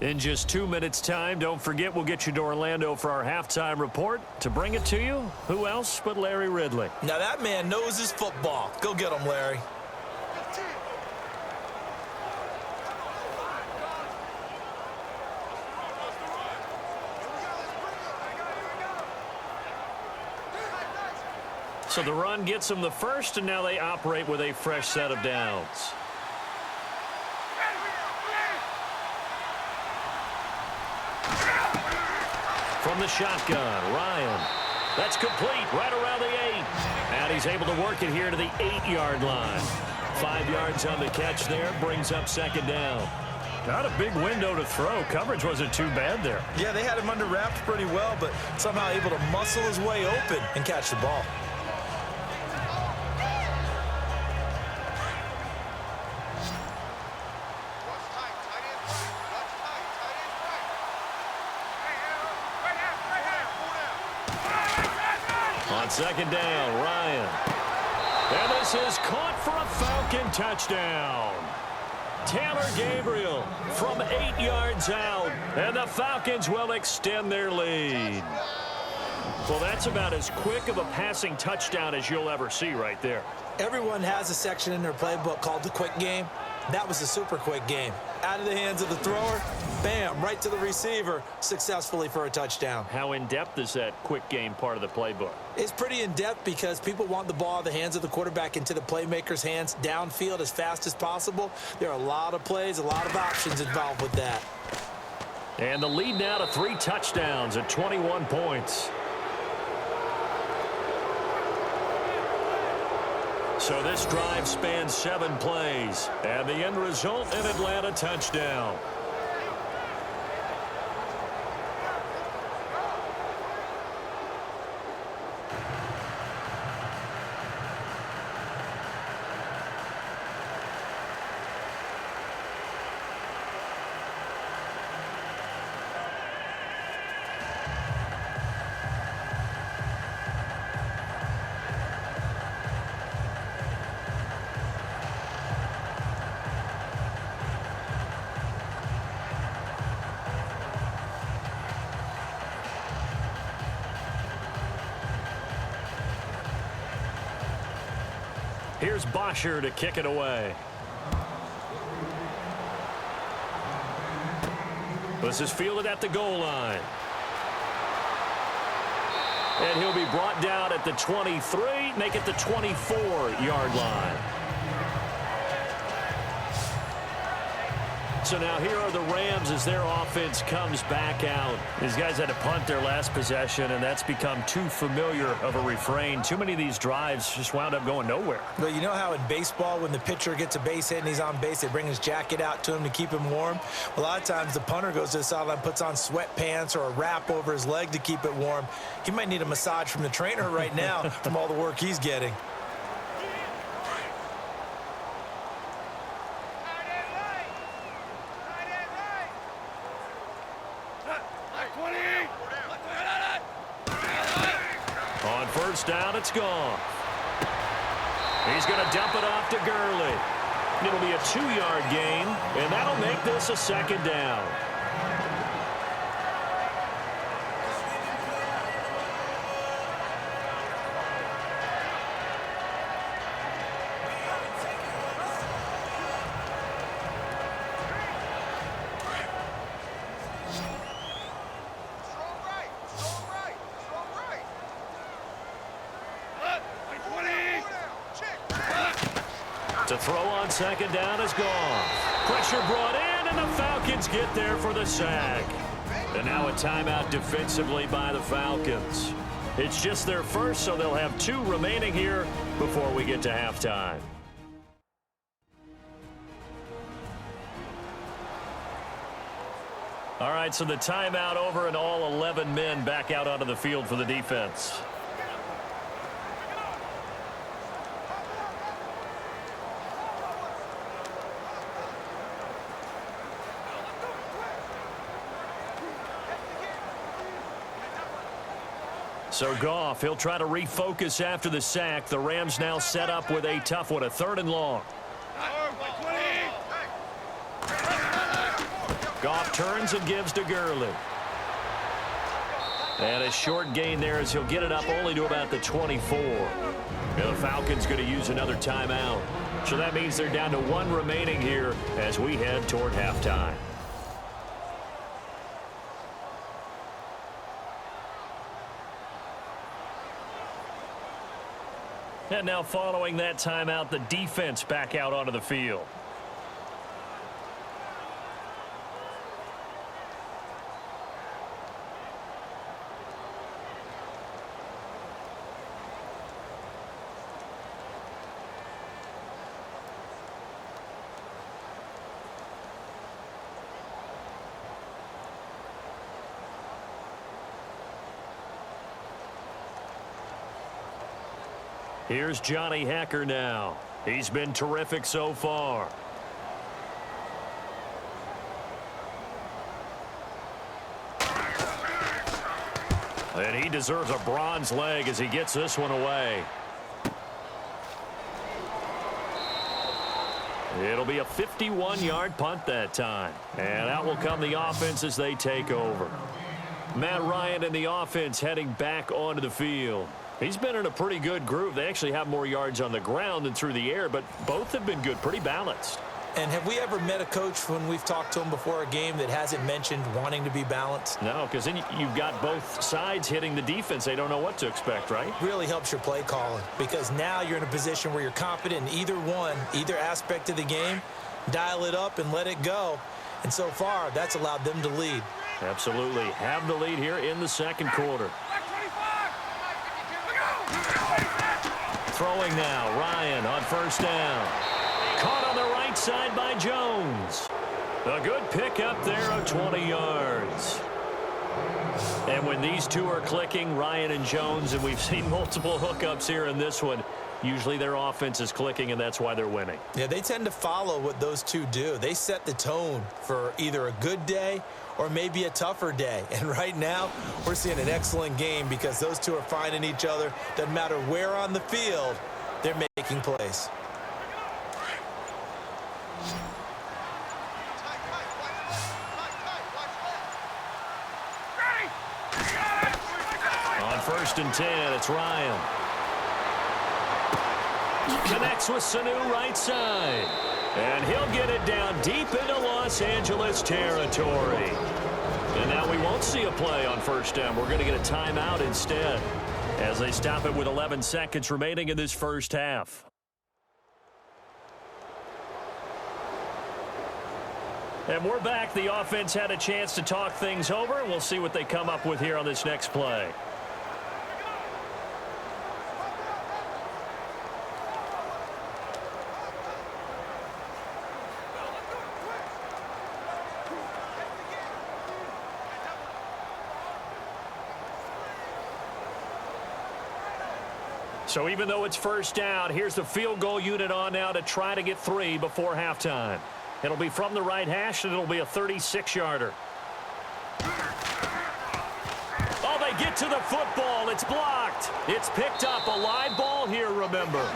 In just 2 minutes' time, don't forget we'll get you to Orlando for our halftime report. To bring it to you, who else but Larry Ridley? Now that man knows his football. Go get him, Larry. So the run gets them the first, and now they operate with a fresh set of downs. From the shotgun, Ryan. That's complete right around the 8. And he's able to work it here to the 8-yard line. 5 yards on the catch there, brings up second down. Not a big window to throw. Coverage wasn't too bad there. Yeah, they had him under wraps pretty well, but somehow able to muscle his way open and catch the ball. On second down, Ryan. And this is caught for a Falcon touchdown. Taylor Gabriel from 8 yards out, and the Falcons will extend their lead. Well, that's about as quick of a passing touchdown as you'll ever see right there. Everyone has a section in their playbook called the quick game. That was a super quick game. Out of the hands of the thrower, bam, right to the receiver, successfully for a touchdown. How in-depth is that quick game part of the playbook? It's pretty in-depth because people want the ball out of the hands of the quarterback into the playmaker's hands downfield as fast as possible. There are a lot of plays, a lot of options involved with that. And the lead now to 3 touchdowns at 21 points. So this drive spans 7 plays, and the end result, an Atlanta touchdown. Here's Bosher to kick it away. This is fielded at the goal line. And he'll be brought down at the 23, make it the 24-yard line. So now here are the Rams as their offense comes back out. These guys had to punt their last possession, and that's become too familiar of a refrain. Too many of these drives just wound up going nowhere. But you know how in baseball, when the pitcher gets a base hit and he's on base, they bring his jacket out to him to keep him warm? A lot of times the punter goes to the sideline, puts on sweatpants or a wrap over his leg to keep it warm. He might need a massage from the trainer right now from all the work he's getting. Down, it's gone. He's going to dump it off to Gurley. It'll be a 2-yard gain, and that'll make this a second down. To throw on second down is gone. Pressure brought in, and the Falcons get there for the sack. And now a timeout defensively by the Falcons. It's just their first, so they'll have 2 remaining here before we get to halftime. All right, so the timeout over, and all 11 men back out onto the field for the defense. So Goff, he'll try to refocus after the sack. The Rams now set up with a tough one, a 3rd and long. Goff turns and gives to Gurley. And a short gain there as he'll get it up only to about the 24. The Falcons going to use another timeout. So that means they're down to 1 remaining here as we head toward halftime. And now following that timeout, the defense back out onto the field. Here's Johnny Hacker now. He's been terrific so far. And he deserves a bronze leg as he gets this one away. It'll be a 51-yard punt that time. And out will come the offense as they take over. Matt Ryan and the offense heading back onto the field. He's been in a pretty good groove. They actually have more yards on the ground than through the air, but both have been good, pretty balanced. And have we ever met a coach when we've talked to him before a game that hasn't mentioned wanting to be balanced? No, because then you've got both sides hitting the defense. They don't know what to expect, right? Really helps your play calling, because now you're in a position where you're confident in either aspect of the game. Dial it up and let it go. And so far, that's allowed them to lead. Absolutely. Have the lead here in the second quarter. Throwing now, Ryan on 1st down. Caught on the right side by Jones. A good pick up there of 20 yards. And when these two are clicking, Ryan and Jones, and we've seen multiple hookups here in this one, usually their offense is clicking, and that's why they're winning. Yeah, they tend to follow what those two do. They set the tone for either a good day or maybe a tougher day. And right now, we're seeing an excellent game because those two are finding each other. Doesn't matter where on the field, they're making plays. On 1st and 10, it's Ryan. Connects with Sanu right side. And he'll get it down deep into Los Angeles territory. And now we won't see a play on 1st down. We're going to get a timeout instead as they stop it with 11 seconds remaining in this first half. And we're back. The offense had a chance to talk things over, and we'll see what they come up with here on this next play. So even though it's 1st down, here's the field goal unit on now to try to get 3 before halftime. It'll be from the right hash, and it'll be a 36-yarder. Oh, they get to the football. It's blocked. It's picked up. A live ball here, remember.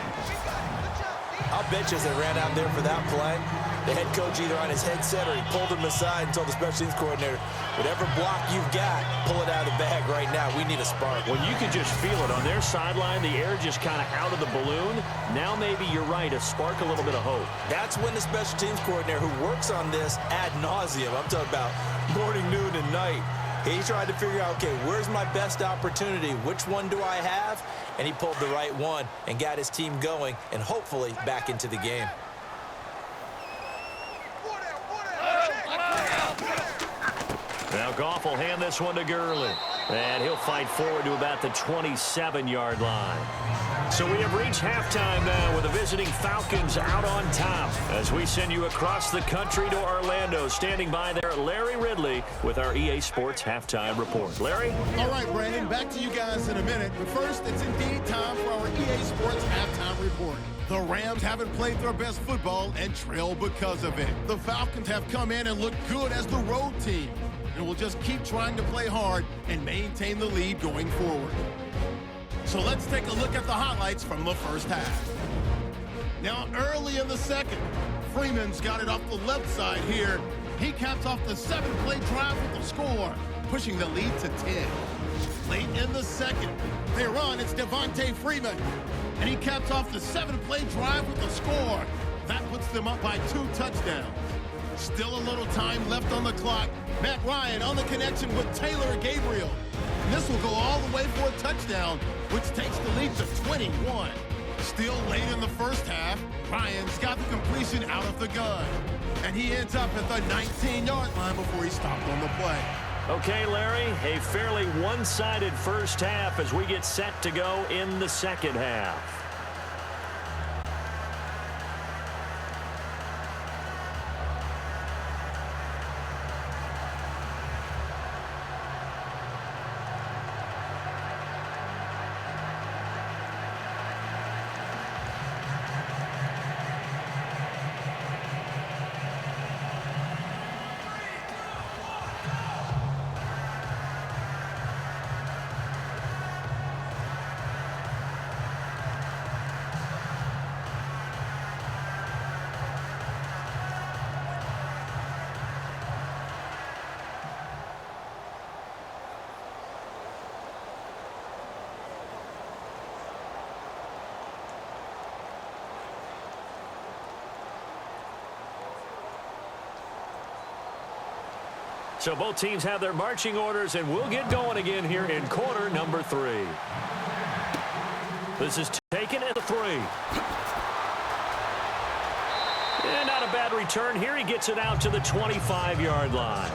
I'll bet you as they ran out there for that play, the head coach either on his headset or he pulled him aside and told the special teams coordinator, whatever block you've got, pull it out of the bag right now. We need a spark. Well, you could just feel it on their sideline. The air just kind of out of the balloon. Now maybe you're right, a spark, a little bit of hope. That's when the special teams coordinator who works on this ad nauseum, I'm talking about morning, noon, and night, he tried to figure out, okay, where's my best opportunity? Which one do I have? And he pulled the right one and got his team going and hopefully back into the game. Now Goff will hand this one to Gurley. And he'll fight forward to about the 27-yard line. So we have reached halftime now with the visiting Falcons out on top as we send you across the country to Orlando. Standing by there, Larry Ridley with our EA Sports Halftime Report. Larry? All right, Brandon, back to you guys in a minute. But first, it's indeed time for our EA Sports Halftime Report. The Rams haven't played their best football and trail because of it. The Falcons have come in and looked good as the road team, and will just keep trying to play hard and maintain the lead going forward. So let's take a look at the highlights from the first half. Now, early in the second, Freeman's got it off the left side here. He caps off the 7-play drive with the score, pushing the lead to 10. Late in the second, they run. It's Devontae Freeman, and he caps off the 7-play drive with the score. That puts them up by 2 touchdowns. Still a little time left on the clock. Matt Ryan on the connection with Taylor Gabriel. And this will go all the way for a touchdown, which takes the lead to 21. Still late in the first half, Ryan's got the completion out of the gun. And he ends up at the 19-yard line before he stopped on the play. Okay, Larry, a fairly one-sided first half as we get set to go in the second half. So both teams have their marching orders, and we'll get going again here in quarter number 3. This is taken at the 3. And not a bad return here. He gets it out to the 25-yard line.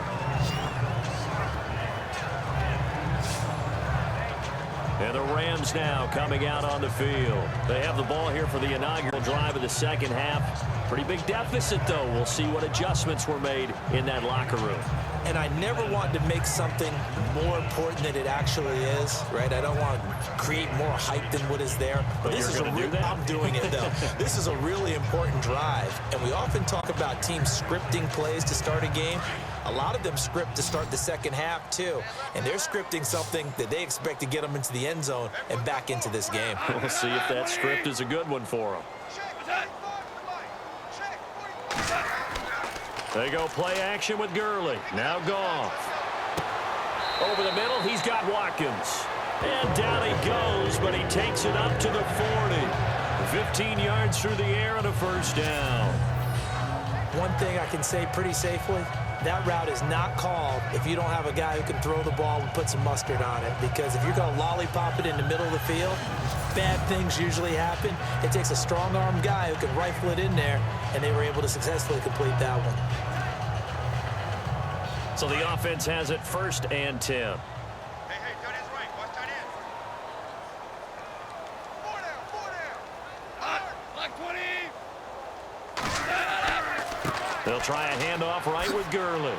And the Rams now coming out on the field. They have the ball here for the inaugural drive of the second half. Pretty big deficit, though. We'll see what adjustments were made in that locker room. And I never want to make something more important than it actually is, right? I don't want to create more hype than what is there. But this you're going to do that? I'm doing it, though. This is a really important drive. And we often talk about teams scripting plays to start a game. A lot of them script to start the second half, too. And they're scripting something that they expect to get them into the end zone and back into this game. We'll see if that script is a good one for them. They go play action with Gurley. Now Goff. Over the middle, he's got Watkins. And down he goes, but he takes it up to the 40. 15 yards through the air and a first down. One thing I can say pretty safely, that route is not called if you don't have a guy who can throw the ball and put some mustard on it. Because if you're going to lollipop it in the middle of the field, bad things usually happen. It takes a strong-armed guy who can rifle it in there, and they were able to successfully complete that one. So the offense has it 1st and 10. Hey, tight end's right. Watch tight end. 4 down. Like 20. They'll try a handoff right with Gurley.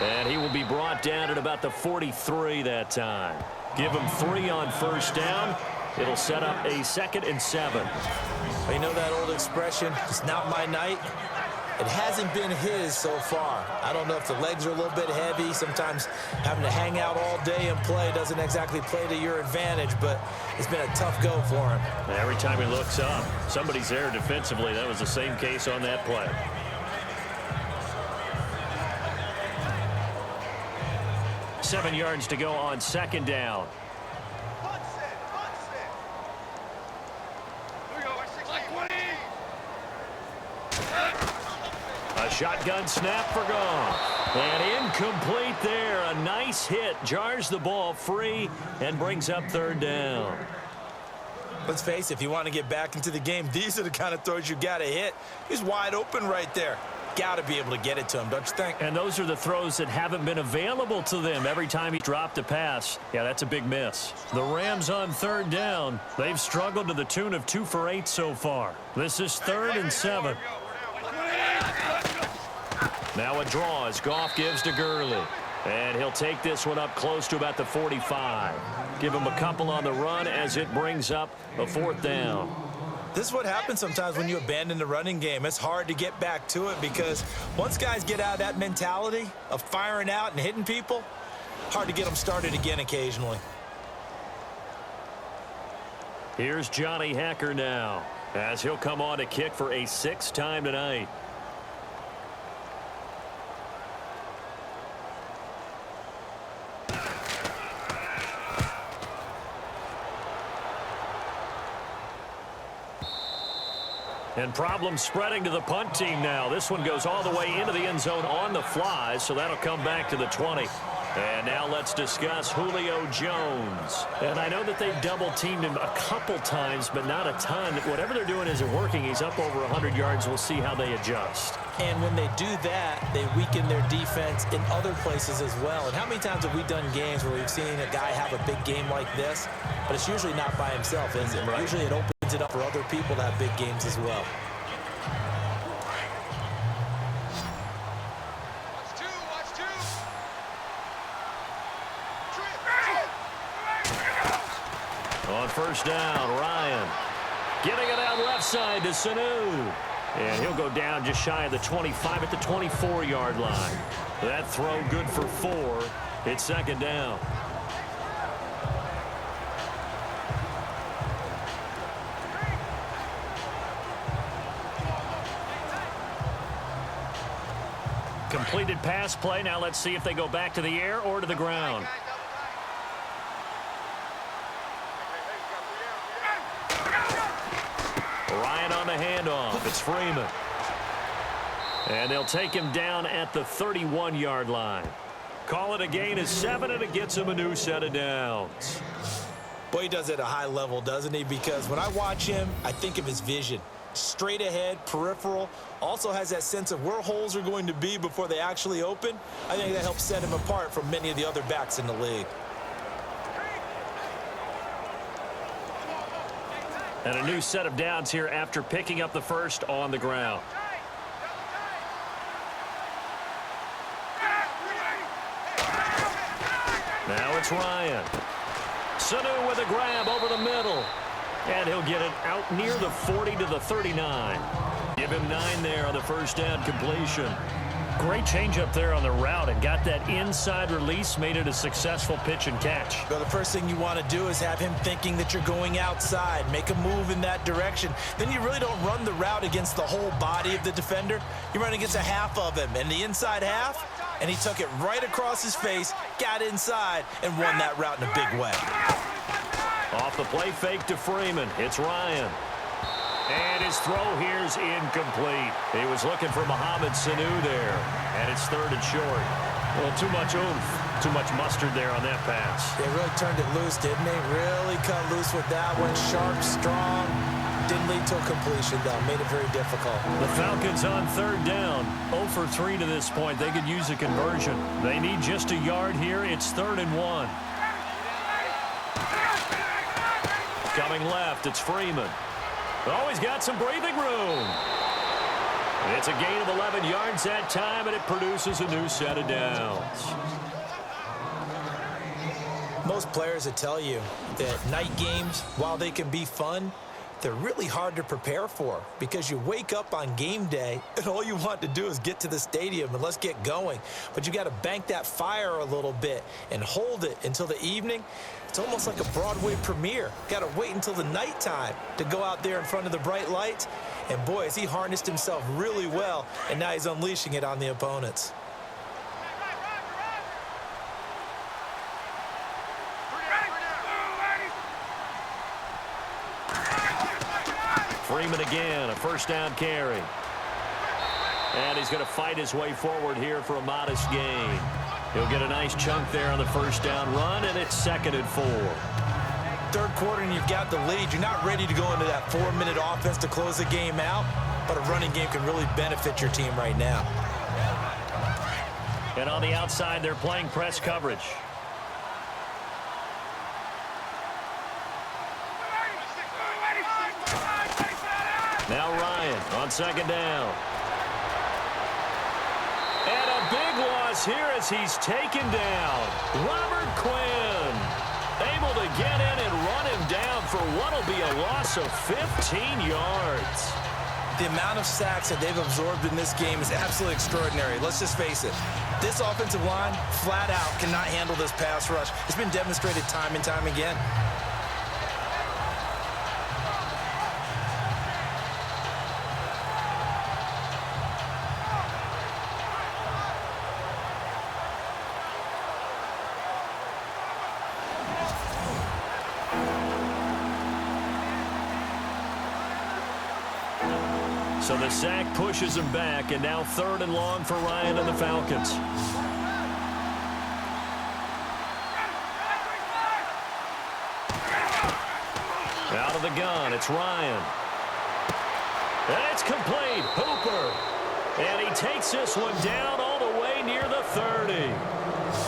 And he will be brought down at about the 43 that time. Give him 3 on first down. It'll set up a 2nd and 7. You know that old expression, it's not my night? It hasn't been his so far. I don't know if the legs are a little bit heavy. Sometimes having to hang out all day and play doesn't exactly play to your advantage, but it's been a tough go for him. Every time he looks up, somebody's there defensively. That was the same case on that play. Seven yards to go on 2nd down. A shotgun snap for Goff. And incomplete there. A nice hit. Jars the ball free and brings up 3rd down. Let's face it, if you want to get back into the game, these are the kind of throws you got to hit. He's wide open right there. Got to be able to get it to him, don't you think? And those are the throws that haven't been available to them every time he dropped a pass. Yeah, that's a big miss. The Rams on 3rd down. They've struggled to the tune of 2 for 8 so far. This is 3rd and 7. Now a draw as Goff gives to Gurley. And he'll take this one up close to about the 45. Give him a couple on the run as it brings up a 4th down. This is what happens sometimes when you abandon the running game. It's hard to get back to it because once guys get out of that mentality of firing out and hitting people, hard to get them started again occasionally. Here's Johnny Hacker now, as he'll come on to kick for a 6th time tonight. And problems spreading to the punt team now. This one goes all the way into the end zone on the fly, so that'll come back to the 20. And now let's discuss Julio Jones. And I know that they've double-teamed him a couple times, but not a ton. Whatever they're doing isn't working. He's up over 100 yards. We'll see how they adjust. And when they do that, they weaken their defense in other places as well. And how many times have we done games where we've seen a guy have a big game like this, but it's usually not by himself, is it? Right. Usually it opens it up for other people to have big games as well. On first down, Ryan getting it out left side to Sanu. And he'll go down just shy of the 25 at the 24-yard line. That throw good for 4. It's 2nd down. Completed pass play. Now let's see if they go back to the air or to the ground. Ryan on the handoff. It's Freeman. And they'll take him down at the 31-yard line. Call it a gain of 7, and it gets him a new set of downs. Boy, he does it at a high level, doesn't he? Because when I watch him, I think of his vision. Straight ahead, peripheral, also has that sense of where holes are going to be before they actually open. I think that helps set him apart from many of the other backs in the league. And a new set of downs here after picking up the first on the ground. Now it's Ryan. Sanu with a grab over the middle. And he'll get it out near the 40 to the 39. Give him 9 there on the first down completion. Great change up there on the route and got that inside release, made it a successful pitch and catch. Well, the first thing you want to do is have him thinking that you're going outside, make a move in that direction. Then you really don't run the route against the whole body of the defender. You run against a half of him, and the inside half, and he took it right across his face, got inside, and won that route in a big way. Off the play fake to Freeman. It's Ryan. And his throw here's incomplete. He was looking for Mohamed Sanu there. And it's 3rd and short. Well, too much oomph. Too much mustard there on that pass. They really turned it loose, didn't they? Really cut loose with that one. Sharp, strong. Didn't lead to a completion, though. Made it very difficult. The Falcons on 3rd down. 0 for 3 to this point. They could use a conversion. They need just a yard here. It's 3rd and 1. Coming left, it's Freeman. Oh, he's got some breathing room. It's a gain of 11 yards that time, and it produces a new set of downs. Most players will tell you that night games, while they can be fun, they're really hard to prepare for because you wake up on game day and all you want to do is get to the stadium and let's get going. But you got to bank that fire a little bit and hold it until the evening. It's almost like a Broadway premiere. Got to wait until the nighttime to go out there in front of the bright lights. And boy, has he harnessed himself really well, and now he's unleashing it on the opponents. Freeman again, a first down carry. And he's going to fight his way forward here for a modest gain. He'll get a nice chunk there on the first down run, and it's 2nd and 4. 3rd quarter, and you've got the lead. You're not ready to go into that 4-minute offense to close the game out, but a running game can really benefit your team right now. And on the outside, they're playing press coverage. Now Ryan on 2nd down. And a big loss here as he's taken down. Robert Quinn able to get in and run him down for what will be a loss of 15 yards. The amount of sacks that they've absorbed in this game is absolutely extraordinary. Let's just face it. This offensive line, flat out, cannot handle this pass rush. It's been demonstrated time and time again. So the sack pushes him back, and now 3rd and long for Ryan and the Falcons. Out of the gun, it's Ryan. And it's complete. Hooper. And he takes this one down all the way near the 30.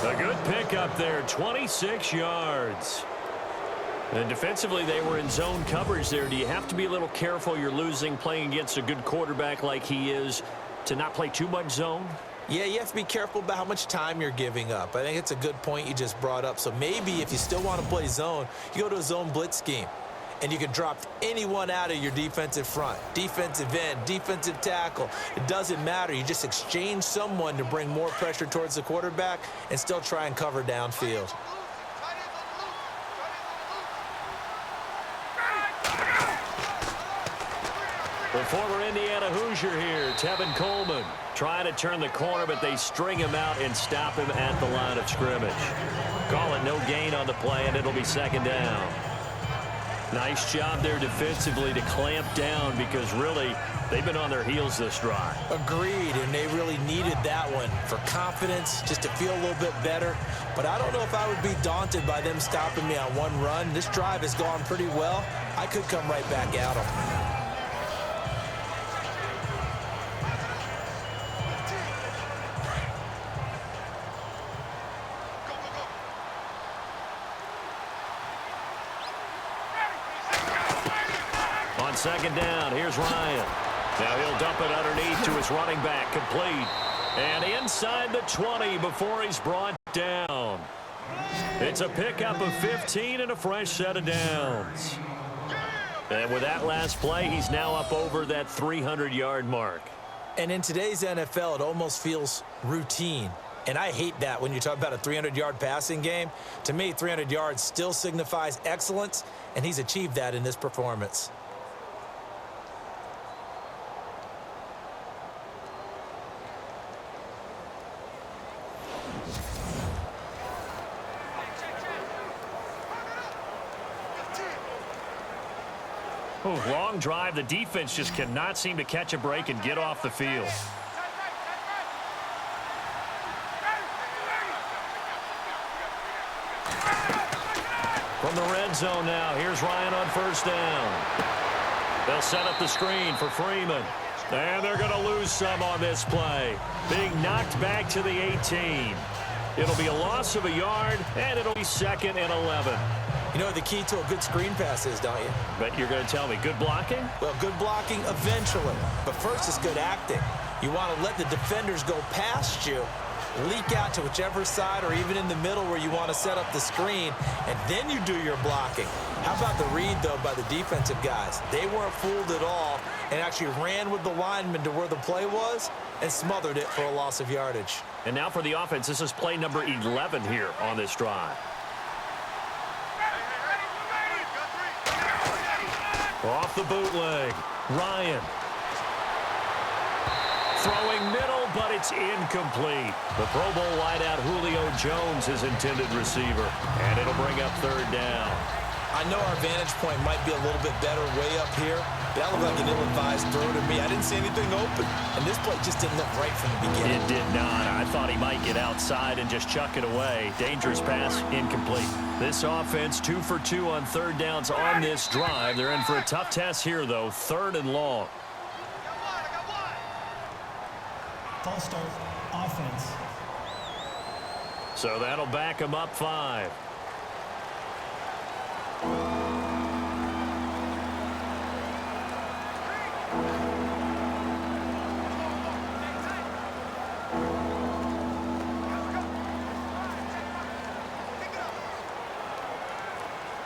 A good pickup there, 26 yards. And defensively, they were in zone coverage there. Do you have to be a little careful? You're losing playing against a good quarterback like he is to not play too much zone? Yeah, you have to be careful about how much time you're giving up. I think it's a good point you just brought up. So maybe if you still want to play zone, you go to a zone blitz scheme. And you can drop anyone out of your defensive front, defensive end, defensive tackle. It doesn't matter. You just exchange someone to bring more pressure towards the quarterback and still try and cover downfield. The former Indiana Hoosier here, Tevin Coleman, trying to turn the corner, but they string him out and stop him at the line of scrimmage. Call it no gain on the play, and it'll be 2nd down. Nice job there defensively to clamp down because really they've been on their heels this drive. Agreed, and they really needed that one for confidence, just to feel a little bit better. But I don't know if I would be daunted by them stopping me on one run. This drive has gone pretty well. I could come right back at them. On 2nd down, here's Ryan. Now he'll dump it underneath to his running back, complete. And inside the 20 before he's brought down. It's a pickup of 15 and a fresh set of downs. And with that last play, he's now up over that 300-yard mark. And in today's NFL, it almost feels routine. And I hate that when you talk about a 300-yard passing game. To me, 300 yards still signifies excellence, and he's achieved that in this performance. Long drive. The defense just cannot seem to catch a break and get off the field. From the red zone now, here's Ryan on 1st down. They'll set up the screen for Freeman. And they're going to lose some on this play. Being knocked back to the 18. It'll be a loss of a yard, and it'll be 2nd and 11. You know what the key to a good screen pass is, don't you? But you're going to tell me, good blocking? Well, good blocking eventually. But first, it's good acting. You want to let the defenders go past you, leak out to whichever side or even in the middle where you want to set up the screen, and then you do your blocking. How about the read, though, by the defensive guys? They weren't fooled at all and actually ran with the lineman to where the play was and smothered it for a loss of yardage. And now for the offense, this is play number 11 here on this drive. Off the bootleg, Ryan. Throwing middle, but it's incomplete. The Pro Bowl wideout Julio Jones is intended receiver, and it'll bring up 3rd down. I know our vantage point might be a little bit better way up here, but that looked like an ill-advised throw to me. I didn't see anything open, and this play just didn't look right from the beginning. It did not. I thought he might get outside and just chuck it away. Dangerous pass, incomplete. This offense 2 for 2 on 3rd downs on this drive. They're in for a tough test here, though. 3rd and long. False start, offense. So that'll back him up 5.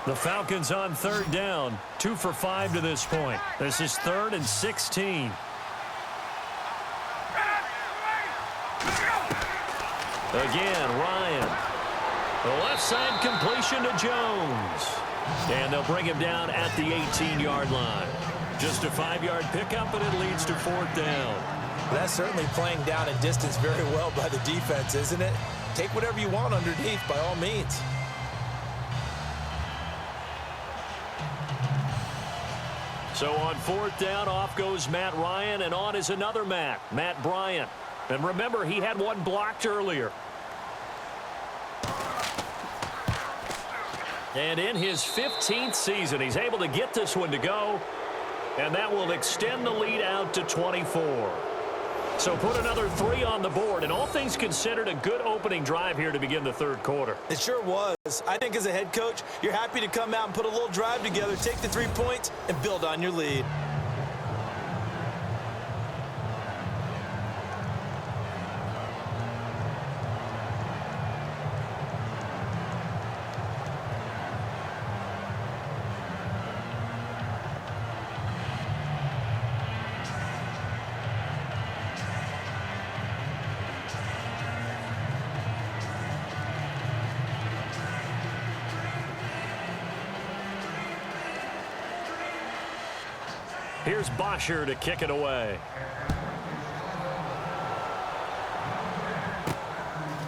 The Falcons on 3rd down, 2 for 5 to this point. This is 3rd and 16. Again, Ryan. The left side completion to Jones. And they'll bring him down at the 18-yard line. Just a 5-yard pickup, and it leads to 4th down. That's certainly playing down a distance very well by the defense, isn't it? Take whatever you want underneath by all means. So on 4th down, off goes Matt Ryan, and on is another Matt Bryant. And remember, he had one blocked earlier. And in his 15th season, he's able to get this one to go, and that will extend the lead out to 24. So put another 3 on the board, and all things considered, a good opening drive here to begin the 3rd quarter. It sure was. I think as a head coach, you're happy to come out and put a little drive together, take the 3 points, and build on your lead. Here's Bosher to kick it away.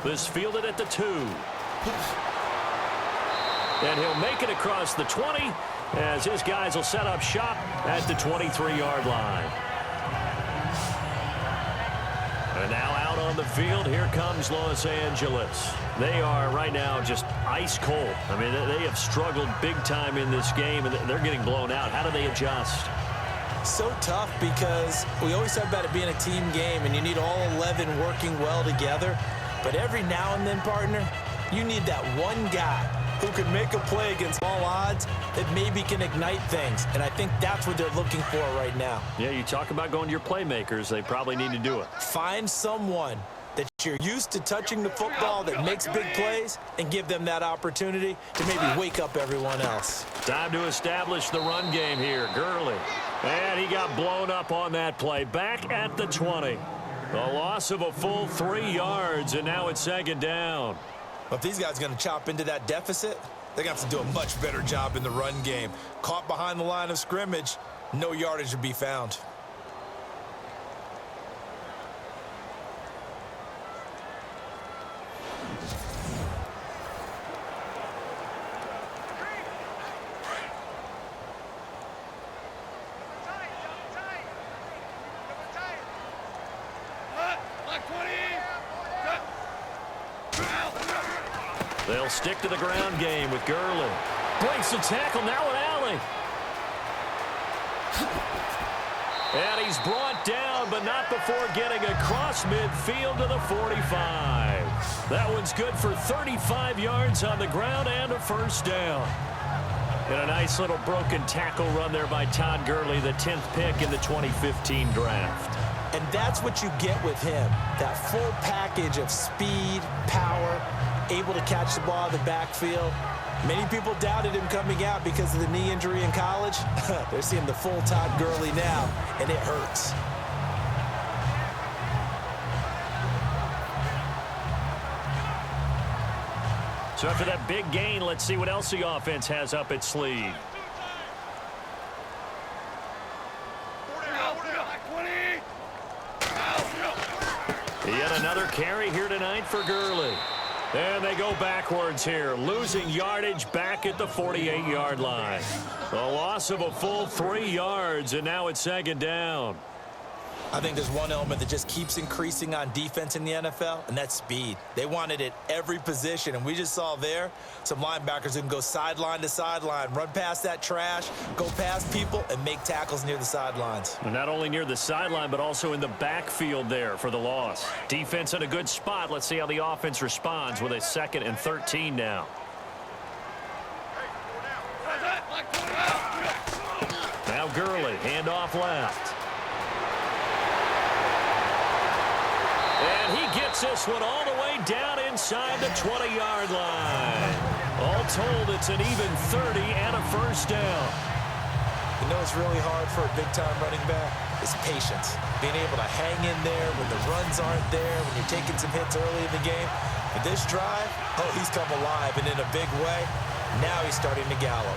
This fielded at the 2. And he'll make it across the 20 as his guys will set up shop at the 23-yard line. And now out on the field, here comes Los Angeles. They are right now just ice cold. I mean, they have struggled big time in this game, and they're getting blown out. How do they adjust? So tough because we always talk about it being a team game and you need all 11 working well together. But every now and then, partner, you need that one guy who can make a play against all odds that maybe can ignite things. And I think that's what they're looking for right now. Yeah, you talk about going to your playmakers. They probably need to do it. Find someone that you're used to touching the football that makes big plays and give them that opportunity to maybe wake up everyone else. Time to establish the run game here. Gurley. And he got blown up on that play. Back at the 20. A loss of a full 3 yards, and now it's 2nd down. Well, if these guys are going to chop into that deficit, they're going to have to do a much better job in the run game. Caught behind the line of scrimmage, no yardage to be found. They'll stick to the ground game with Gurley. Breaks the tackle, now an alley. And he's brought down, but not before getting across midfield to the 45. That one's good for 35 yards on the ground and a 1st down. And a nice little broken tackle run there by Todd Gurley, the 10th pick in the 2015 draft. And that's what you get with him, that full package of speed, power, able to catch the ball in the backfield. Many people doubted him coming out because of the knee injury in college. They're seeing the full Todd Gurley now, and it hurts. So after that big gain, let's see what else the offense has up its sleeve. Yet another carry here tonight for Gurley. And they go backwards here, losing yardage back at the 48-yard line. A loss of a full 3 yards, and now it's 2nd down. I think there's one element that just keeps increasing on defense in the NFL, and that's speed. They want it at every position, and we just saw there some linebackers who can go sideline to sideline, run past that trash, go past people, and make tackles near the sidelines. And not only near the sideline, but also in the backfield there for the loss. Defense in a good spot. Let's see how the offense responds with a 2nd and 13 now. Now Gurley, handoff left. And he gets this one all the way down inside the 20-yard line. All told, it's an even 30 and a 1st down. You know it's really hard for a big-time running back? It's patience. Being able to hang in there when the runs aren't there, when you're taking some hits early in the game. But this drive, oh, he's come alive and in a big way. Now he's starting to gallop.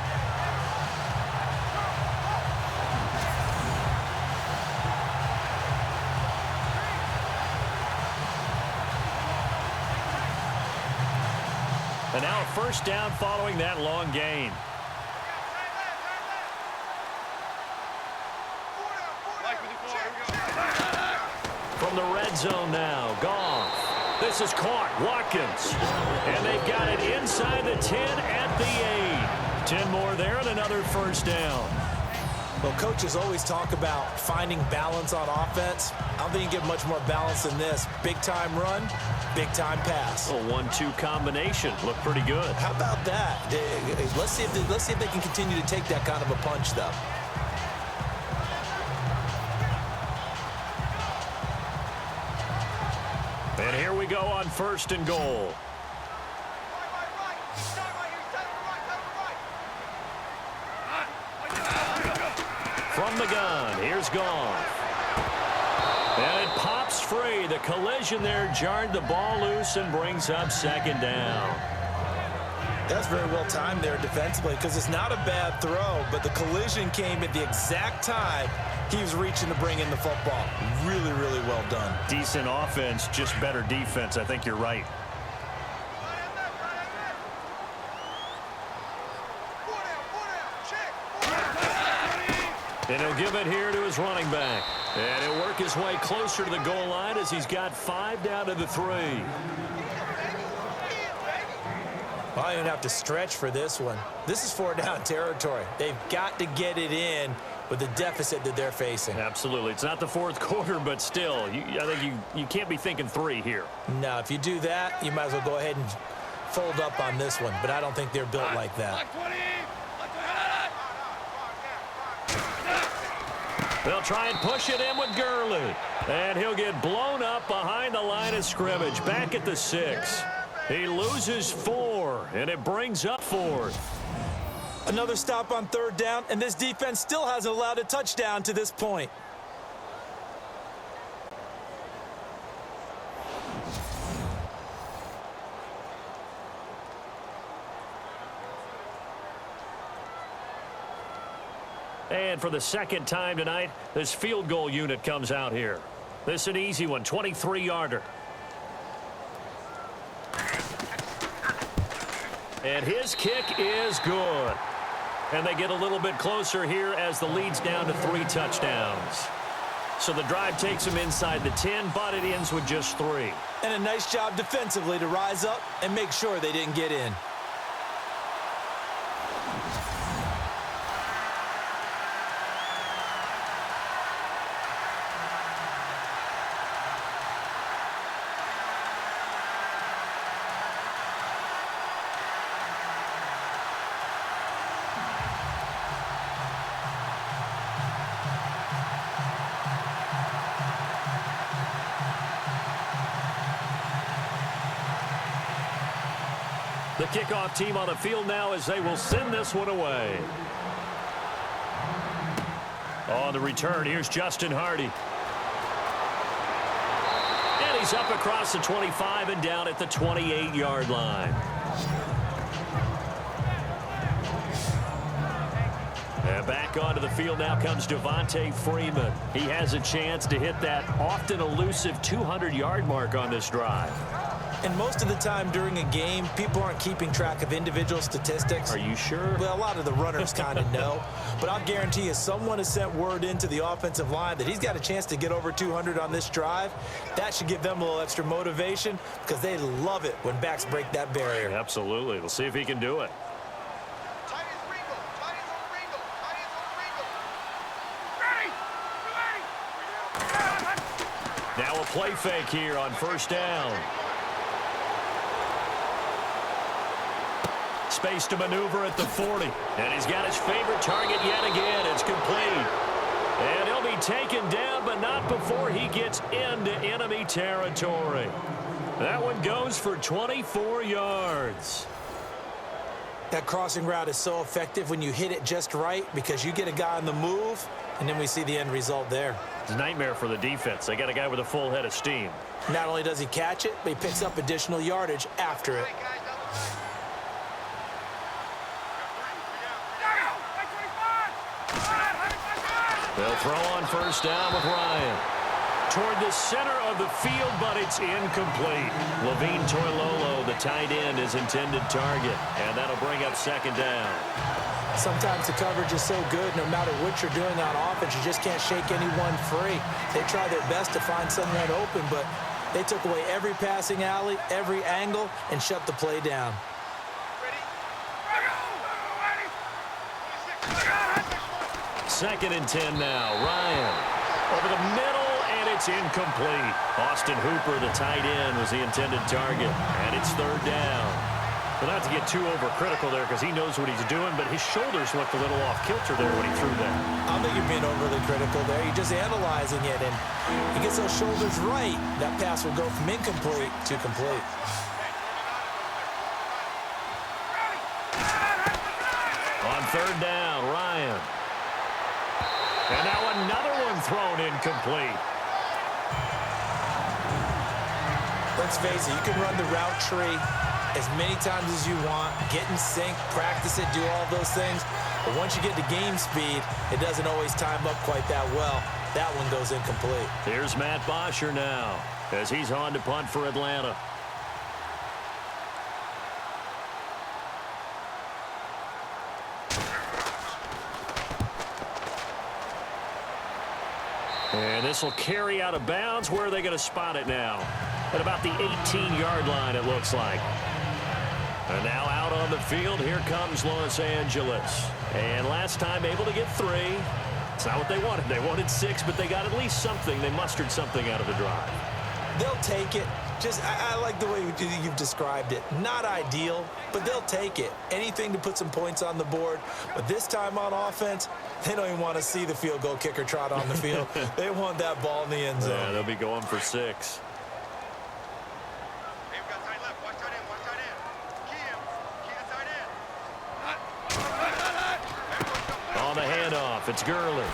And now a 1st down following that long gain. From the red zone now, Goff. This is caught, Watkins. And they've got it inside the 10 at the 8. 10 more there and another first down. Well, coaches always talk about finding balance on offense. I don't think you get much more balance than this. Big-time run, big-time pass. A 1-2 combination. Look pretty good. How about that? Let's see if they can continue to take that kind of a punch, though. And here we go on 1st and goal. From the gun, here's Goff. And it pops free. The collision there jarred the ball loose and brings up 2nd down. That's very well timed there defensively because it's not a bad throw, but the collision came at the exact time he was reaching to bring in the football. Really, really well done. Decent offense, just better defense. I think you're right. And he'll give it here to his running back. And he'll work his way closer to the goal line as he's got 5 down to the 3. Well, I don't have to stretch for this one. This is 4 down territory. They've got to get it in with the deficit that they're facing. Absolutely. It's not the 4th quarter, but still, I think you can't be thinking 3 here. No, if you do that, you might as well go ahead and fold up on this one. But I don't think they're built like that. They'll try and push it in with Gurley. And he'll get blown up behind the line of scrimmage. Back at the 6. He loses 4, and it brings up 4th. Another stop on 3rd down, and this defense still hasn't allowed a touchdown to this point. And for the 2nd time tonight, this field goal unit comes out here. This is an easy one, 23-yarder. And his kick is good. And they get a little bit closer here as the lead's down to 3 touchdowns. So the drive takes them inside the 10, but it ends with just 3. And a nice job defensively to rise up and make sure they didn't get in. The kickoff team on the field now as they will send this one away. On the return, here's Justin Hardy. And he's up across the 25 and down at the 28-yard line. And back onto the field now comes Devontae Freeman. He has a chance to hit that often elusive 200-yard mark on this drive. And most of the time during a game, people aren't keeping track of individual statistics. Are you sure? Well, a lot of the runners kind of know. But I'll guarantee you someone has sent word into the offensive line that he's got a chance to get over 200 on this drive. That should give them a little extra motivation because they love it when backs break that barrier. Absolutely. We'll see if he can do it. Now a play fake here on 1st down. Space to maneuver at the 40. And he's got his favorite target yet again. It's complete. And he'll be taken down, but not before he gets into enemy territory. That one goes for 24 yards. That crossing route is so effective when you hit it just right because you get a guy on the move, and then we see the end result there. It's a nightmare for the defense. They got a guy with a full head of steam. Not only does he catch it, but he picks up additional yardage after it. They'll throw on 1st down with Ryan. Toward the center of the field, but it's incomplete. Levine Toilolo, the tight end, is intended target, and that'll bring up 2nd down. Sometimes the coverage is so good, no matter what you're doing on offense, you just can't shake anyone free. They try their best to find someone open, but they took away every passing alley, every angle, and shut the play down. Second and 10 now. Ryan over the middle, and it's incomplete. Austin Hooper, the tight end, was the intended target, and it's third down. Well, not to get too overcritical there because he knows what he's doing, but his shoulders looked a little off kilter there when he threw that. I don't think you're being overly critical there. You're just analyzing it, and he gets those shoulders right. That pass will go from incomplete to complete. On third down, Ryan. And now another one thrown incomplete. Let's face it, you can run the route tree as many times as you want, get in sync, practice it, do all those things. But once you get to game speed, it doesn't always time up quite that well. That one goes incomplete. Here's Matt Bosher now as he's on to punt for Atlanta. And this will carry out of bounds. Where are they going to spot it now? At about the 18-yard line, it looks like. And now out on the field, here comes Los Angeles. And last time able to get 3. It's not what they wanted. They wanted 6, but they got at least something. They mustered something out of the drive. They'll take it. I like the way you've described it. Not ideal, but they'll take it. Anything to put some points on the board. But this time on offense, they don't even want to see the field goal kicker trot on the field. They want that ball in the end zone. Yeah, they'll be going for 6. On the handoff, it's Gurley.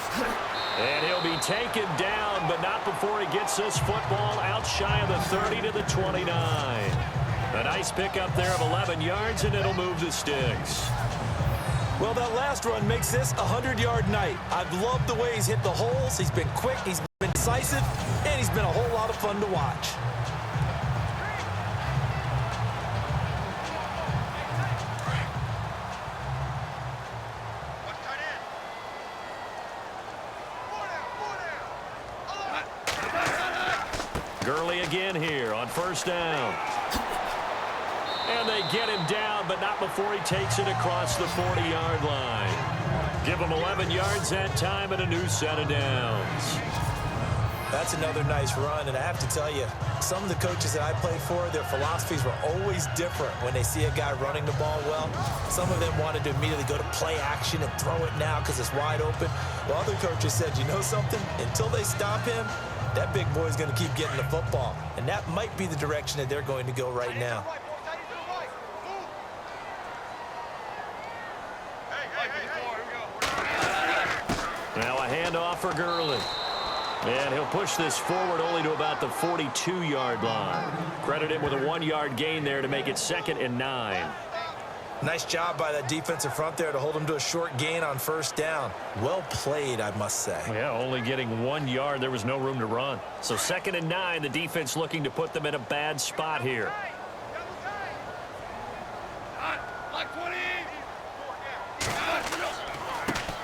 And he'll be taken down, but not before he gets this football out shy of the 30 to the 29. A nice pickup there of 11 yards, and it'll move the sticks. Well, that last run makes this a 100-yard night. I've loved the way he's hit the holes. He's been quick, he's been decisive, and he's been a whole lot of fun to watch. Gurley again here on first down. And they get him down, but not before he takes it across the 40-yard line. Give him 11 yards that time and a new set of downs. That's another nice run, and I have to tell you, some of the coaches that I played for, their philosophies were always different when they see a guy running the ball well. Some of them wanted to immediately go to play action and throw it now because it's wide open. While other coaches said, you know something? Until they stop him, that big boy's going to keep getting the football. And that might be the direction that they're going to go right now. Now a handoff for Gurley. And he'll push this forward only to about the 42-yard line. Credit him with a 1-yard gain there to make it 2nd and 9. Nice job by that defensive front there to hold him to a short gain on first down. Well played, I must say. Yeah, only getting 1 yard. There was no room to run. So 2nd and 9, the defense looking to put them in a bad spot here.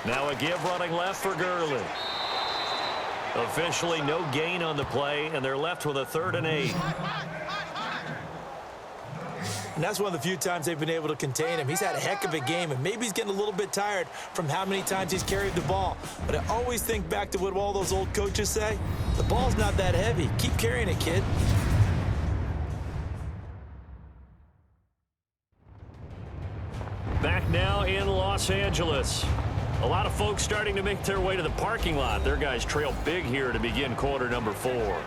Now a give running left for Gurley. Officially no gain on the play, and they're left with a 3rd and 8. And that's one of the few times they've been able to contain him. He's had a heck of a game, and maybe he's getting a little bit tired from how many times he's carried the ball. But I always think back to what all those old coaches say. The ball's not that heavy. Keep carrying it, kid. Back now in Los Angeles. A lot of folks starting to make their way to the parking lot. Their guys trail big here to begin quarter number 4.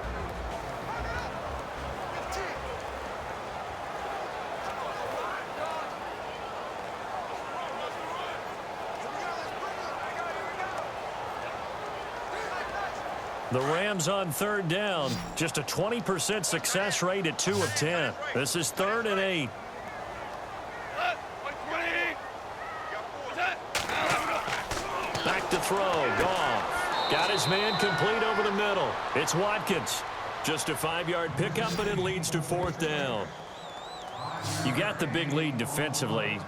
The Rams on 3rd down. Just a 20% success rate at 2 of 10. This is 3rd and 8. Back to throw. Goff. Got his man complete over the middle. It's Watkins. Just a 5-yard pickup, and it leads to 4th down. You got the big lead defensively.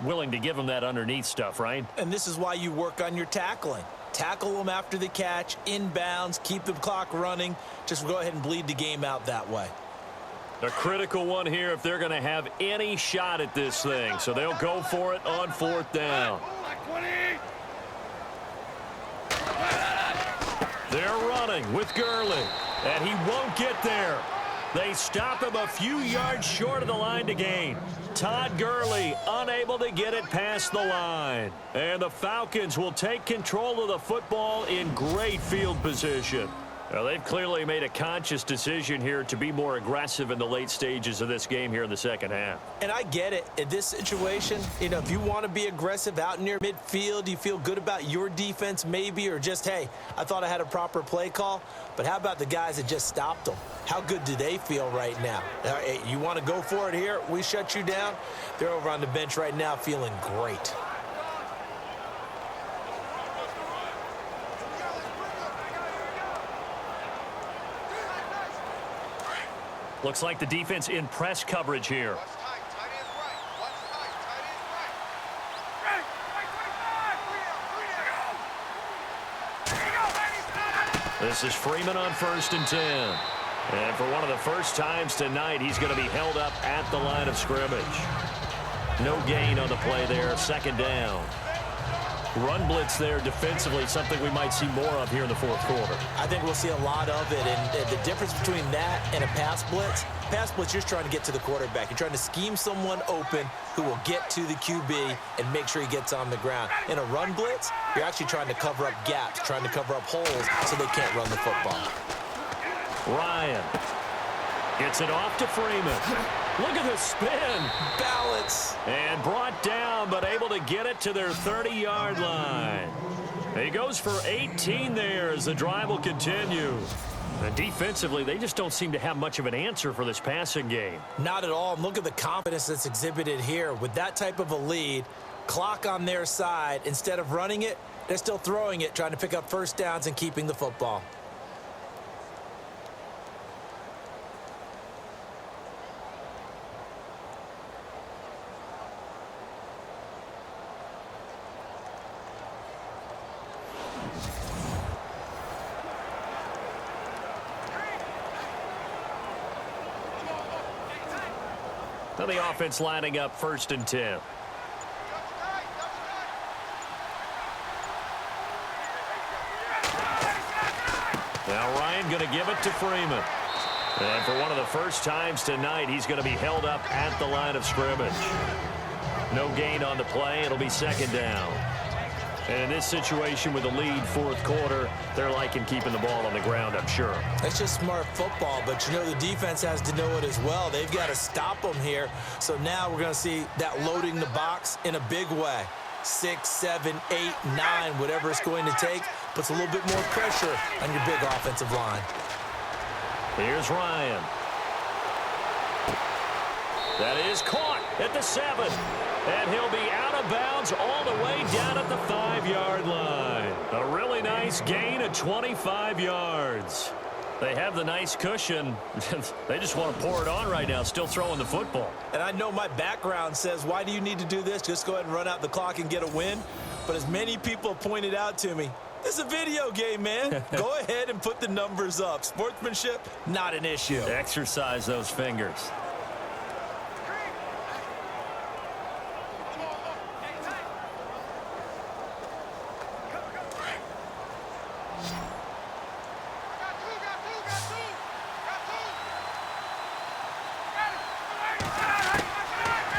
willing to give them that underneath stuff, right? And this is why you work on your tackling. Tackle them after the catch, inbounds, keep the clock running. Just go ahead and bleed the game out that way. A critical one here if they're going to have any shot at this thing. So they'll go for it on 4th down. They're running with Gurley, and he won't get there. They stop him a few yards short of the line to gain. Todd Gurley unable to get it past the line. And the Falcons will take control of the football in great field position. Now, they've clearly made a conscious decision here to be more aggressive in the late stages of this game here in the second half. And I get it. In this situation, you know, if you want to be aggressive out near midfield, you feel good about your defense maybe, or just, hey, I thought I had a proper play call. But how about the guys that just stopped them? How good do they feel right now? Hey, you want to go for it here? We shut you down? They're over on the bench right now feeling great. Looks like the defense in press coverage here. This is Freeman on 1st and 10. And for one of the first times tonight, he's going to be held up at the line of scrimmage. No gain on the play there, 2nd down. Run blitz there defensively, something we might see more of here in the 4th quarter. I think we'll see a lot of it, and the difference between that and a pass blitz, you're trying to get to the quarterback. You're trying to scheme someone open who will get to the QB and make sure he gets on the ground. In a run blitz, you're actually trying to cover up gaps, trying to cover up holes so they can't run the football. Ryan gets it off to Freeman. Look at the spin. Balance. And brought down, but able to get it to their 30-yard line. He goes for 18 there as the drive will continue. And defensively, they just don't seem to have much of an answer for this passing game. Not at all. And look at the confidence that's exhibited here. With that type of a lead, clock on their side, instead of running it, they're still throwing it, trying to pick up 1st downs and keeping the football. Now the offense lining up 1st and 10. Now Ryan going to give it to Freeman. And for one of the first times tonight, he's going to be held up at the line of scrimmage. No gain on the play. It'll be 2nd down. And in this situation with the lead 4th quarter, they're liking keeping the ball on the ground, I'm sure. That's just smart football, but you know the defense has to know it as well. They've got to stop them here. So now we're going to see that loading the box in a big way. 6, 7, 8, 9, whatever it's going to take, puts a little bit more pressure on your big offensive line. Here's Ryan. That is caught at the 7. And he'll be out of bounds all the way down at the 5-yard line. A really nice gain of 25 yards. They have the nice cushion. They just want to pour it on right now, still throwing the football. And I know my background says, why do you need to do this? Just go ahead and run out the clock and get a win. But as many people have pointed out to me, it's a video game, man. Go ahead and put the numbers up. Sportsmanship, not an issue. Exercise those fingers.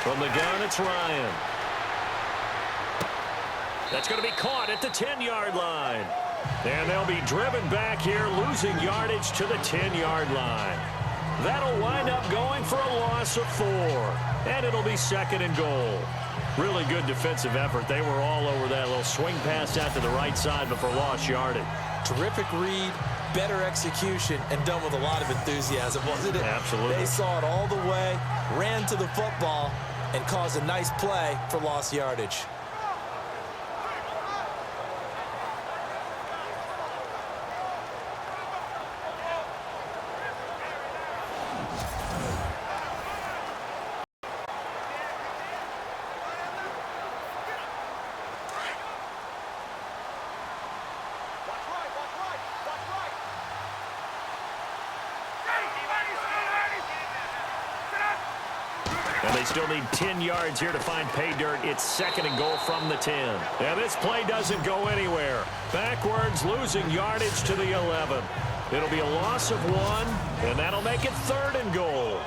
From the gun, it's Ryan. That's going to be caught at the 10-yard line. And they'll be driven back here, losing yardage to the 10-yard line. That'll wind up going for a loss of 4. And it'll be 2nd and goal. Really good defensive effort. They were all over that little swing pass out to the right side before lost yardage. Terrific read, better execution, and done with a lot of enthusiasm, wasn't it? Absolutely. They saw it all the way, ran to the football, and caused a nice play for lost yardage. And they still need 10 yards here to find pay dirt. It's 2nd and goal from the 10. And this play doesn't go anywhere. Backwards, losing yardage to the 11. It'll be a loss of 1, and that'll make it 3rd and goal.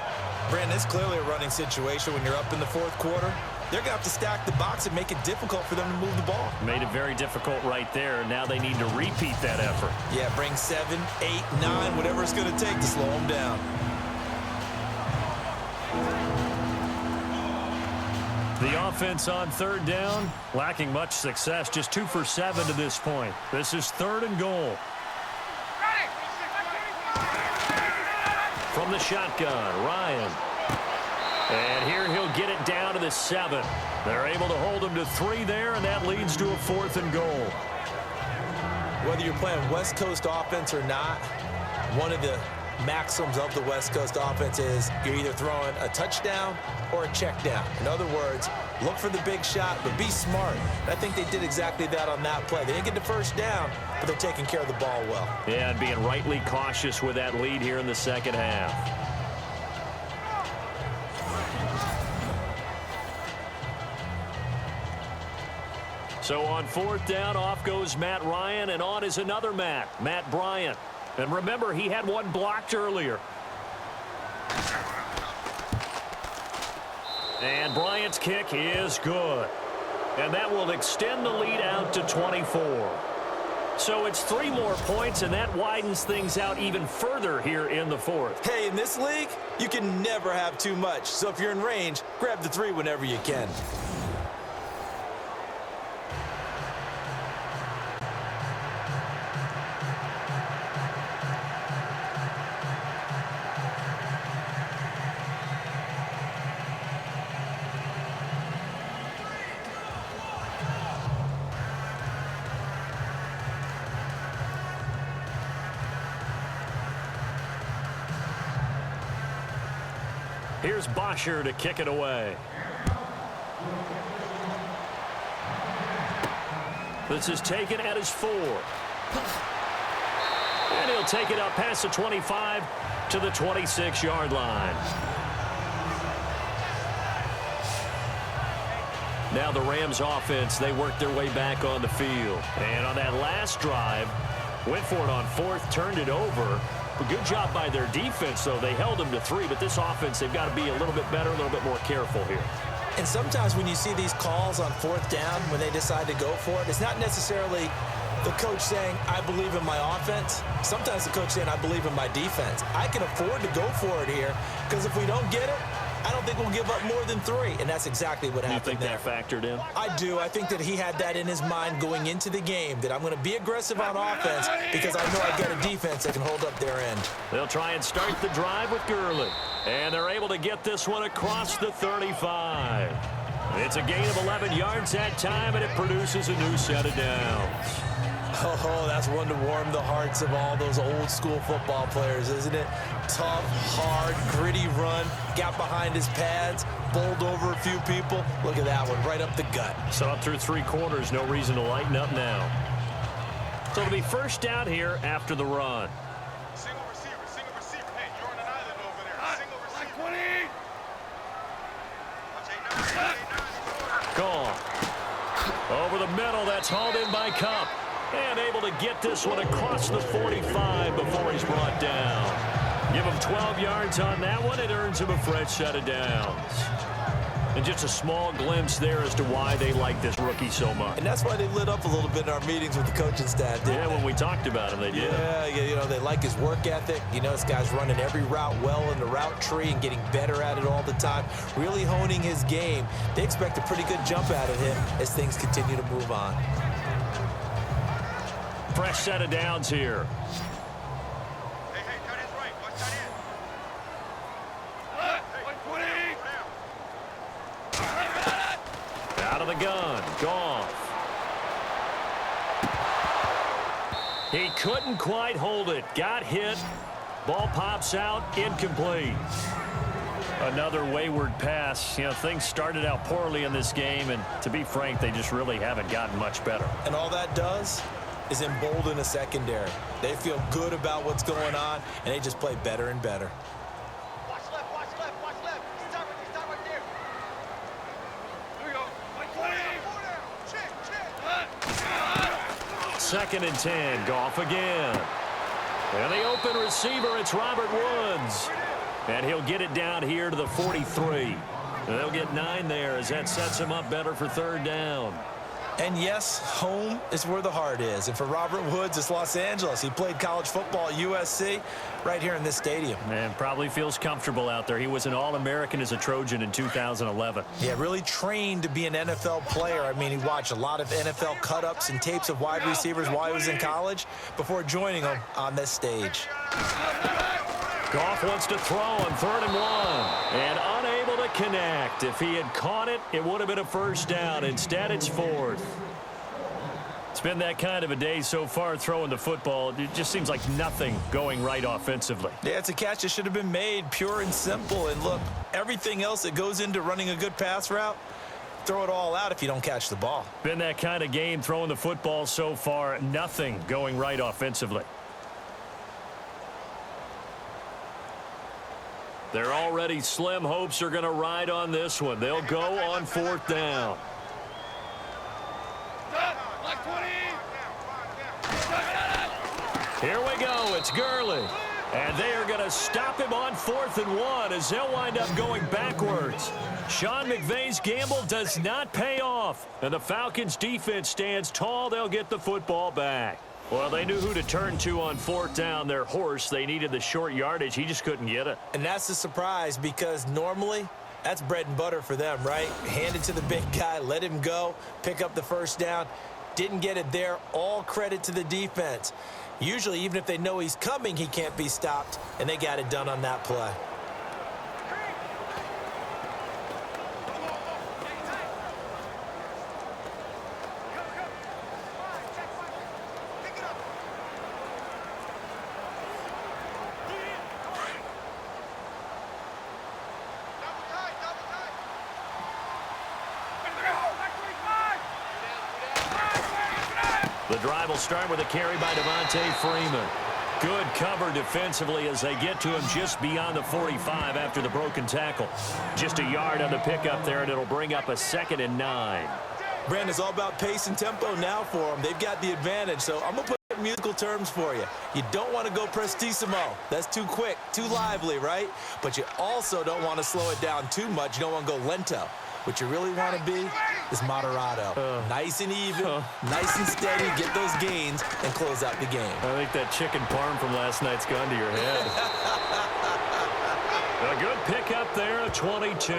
Brandon, it's clearly a running situation when you're up in the 4th quarter. They're going to have to stack the box and make it difficult for them to move the ball. Made it very difficult right there. Now they need to repeat that effort. Yeah, bring 7, 8, 9, whatever it's going to take to slow them down. The offense on 3rd down, lacking much success, just 2 for 7 to this point. This is 3rd and goal. From the shotgun, Ryan. And here he'll get it down to the 7. They're able to hold him to 3 there, and that leads to a 4th and goal. Whether you're playing West Coast offense or not, one of the maxims of the West Coast offense is you're either throwing a touchdown or a check down. In other words, look for the big shot, but be smart. And I think they did exactly that on that play. They didn't get the first down, but they're taking care of the ball well. Yeah, and being rightly cautious with that lead here in the 2nd half. So on 4th down, off goes Matt Ryan, and on is another Matt Bryant. And remember, he had one blocked earlier. And Bryant's kick is good. And that will extend the lead out to 24. So it's 3 more points, and that widens things out even further here in the 4th. Hey, in this league, you can never have too much. So if you're in range, grab the 3 whenever you can. Here's Bosher to kick it away. This is taken at his 4. And he'll take it up past the 25 to the 26-yard line. Now the Rams offense, they work their way back on the field. And on that last drive, went for it on 4th, turned it over. A good job by their defense, though. They held them to 3, but this offense, they've got to be a little bit better, a little bit more careful here. And sometimes when you see these calls on 4th down, when they decide to go for it, it's not necessarily the coach saying, I believe in my offense. Sometimes the coach saying, I believe in my defense. I can afford to go for it here, because if we don't get it, I don't think we'll give up more than 3, and that's exactly what happened there. You think that factored in? I do. I think that he had that in his mind going into the game, that I'm going to be aggressive on offense because I know I've got a defense that can hold up their end. They'll try and start the drive with Gurley, and they're able to get this one across the 35. It's a gain of 11 yards that time, and it produces a new set of downs. Oh, that's one to warm the hearts of all those old school football players, isn't it? Tough, hard, gritty run, got behind his pads, bowled over a few people. Look at that one, right up the gut. So up through 3 quarters, no reason to lighten up now. So it'll be 1st down here after the run. Single receiver. Hey, you're on an island over there. Single receiver. 20. Watch 8-9. Gone. Over the middle, that's hauled in by Cup. And able to get this one across the 45 before he's brought down. Give him 12 yards on that one. It earns him a fresh set of downs. And just a small glimpse there as to why they like this rookie so much. And that's why they lit up a little bit in our meetings with the coaching staff, didn't they? When we talked about him, they did. Yeah, you know, they like his work ethic. You know, this guy's running every route well in the route tree and getting better at it all the time, really honing his game. They expect a pretty good jump out of him as things continue to move on. Fresh set of downs here. Hey, tight end's right. Watch tight end. Out of the gun. Goff. He couldn't quite hold it. Got hit. Ball pops out. Incomplete. Another wayward pass. You know, things started out poorly in this game, and to be frank, they just really haven't gotten much better. And all that does is embolden a secondary. They feel good about what's going on, and they just play better and better. Watch left. Start right there. 2nd and 10. Goff again. And the open receiver, it's Robert Woods. And he'll get it down here to the 43. And they'll get 9 there as that sets him up better for 3rd down. And yes, home is where the heart is. And for Robert Woods, it's Los Angeles. He played college football at USC right here in this stadium. And probably feels comfortable out there. He was an All-American as a Trojan in 2011. Yeah, really trained to be an NFL player. I mean, he watched a lot of NFL cut-ups and tapes of wide receivers while he was in college before joining them on this stage. Goff wants to throw on 3rd and 1. And unable to connect. If he had caught it, it would have been a 1st down. Instead, it's 4th. It's been that kind of a day so far throwing the football. It just seems like nothing going right offensively. Yeah, it's a catch that should have been made, pure and simple. And look, everything else that goes into running a good pass route, throw it all out if you don't catch the ball. Been that kind of game throwing the football so far. Nothing going right offensively. Their already slim hopes are going to ride on this one. They'll go on 4th down. Here we go. It's Gurley. And they are going to stop him on 4th and 1 as they'll wind up going backwards. Sean McVay's gamble does not pay off. And the Falcons defense stands tall. They'll get the football back. Well, they knew who to turn to on 4th down. Their horse, they needed the short yardage. He just couldn't get it. And that's the surprise because normally that's bread and butter for them, right? Hand it to the big guy, let him go, pick up the 1st down. Didn't get it there. All credit to the defense. Usually, even if they know he's coming, he can't be stopped, and they got it done on that play. The drive will start with a carry by Devontae Freeman. Good cover defensively as they get to him just beyond the 45 after the broken tackle. Just a yard on the pickup there, and it'll bring up a 2nd and 9. Brandon, it's all about pace and tempo now for them. They've got the advantage, so I'm going to put musical terms for you. You don't want to go prestissimo. That's too quick, too lively, right? But you also don't want to slow it down too much. You don't want to go lento. What you really want to be is moderato. Nice and even, nice and steady, get those gains, and close out the game. I think that chicken parm from last night's gone to your head. A good pickup there, a 22.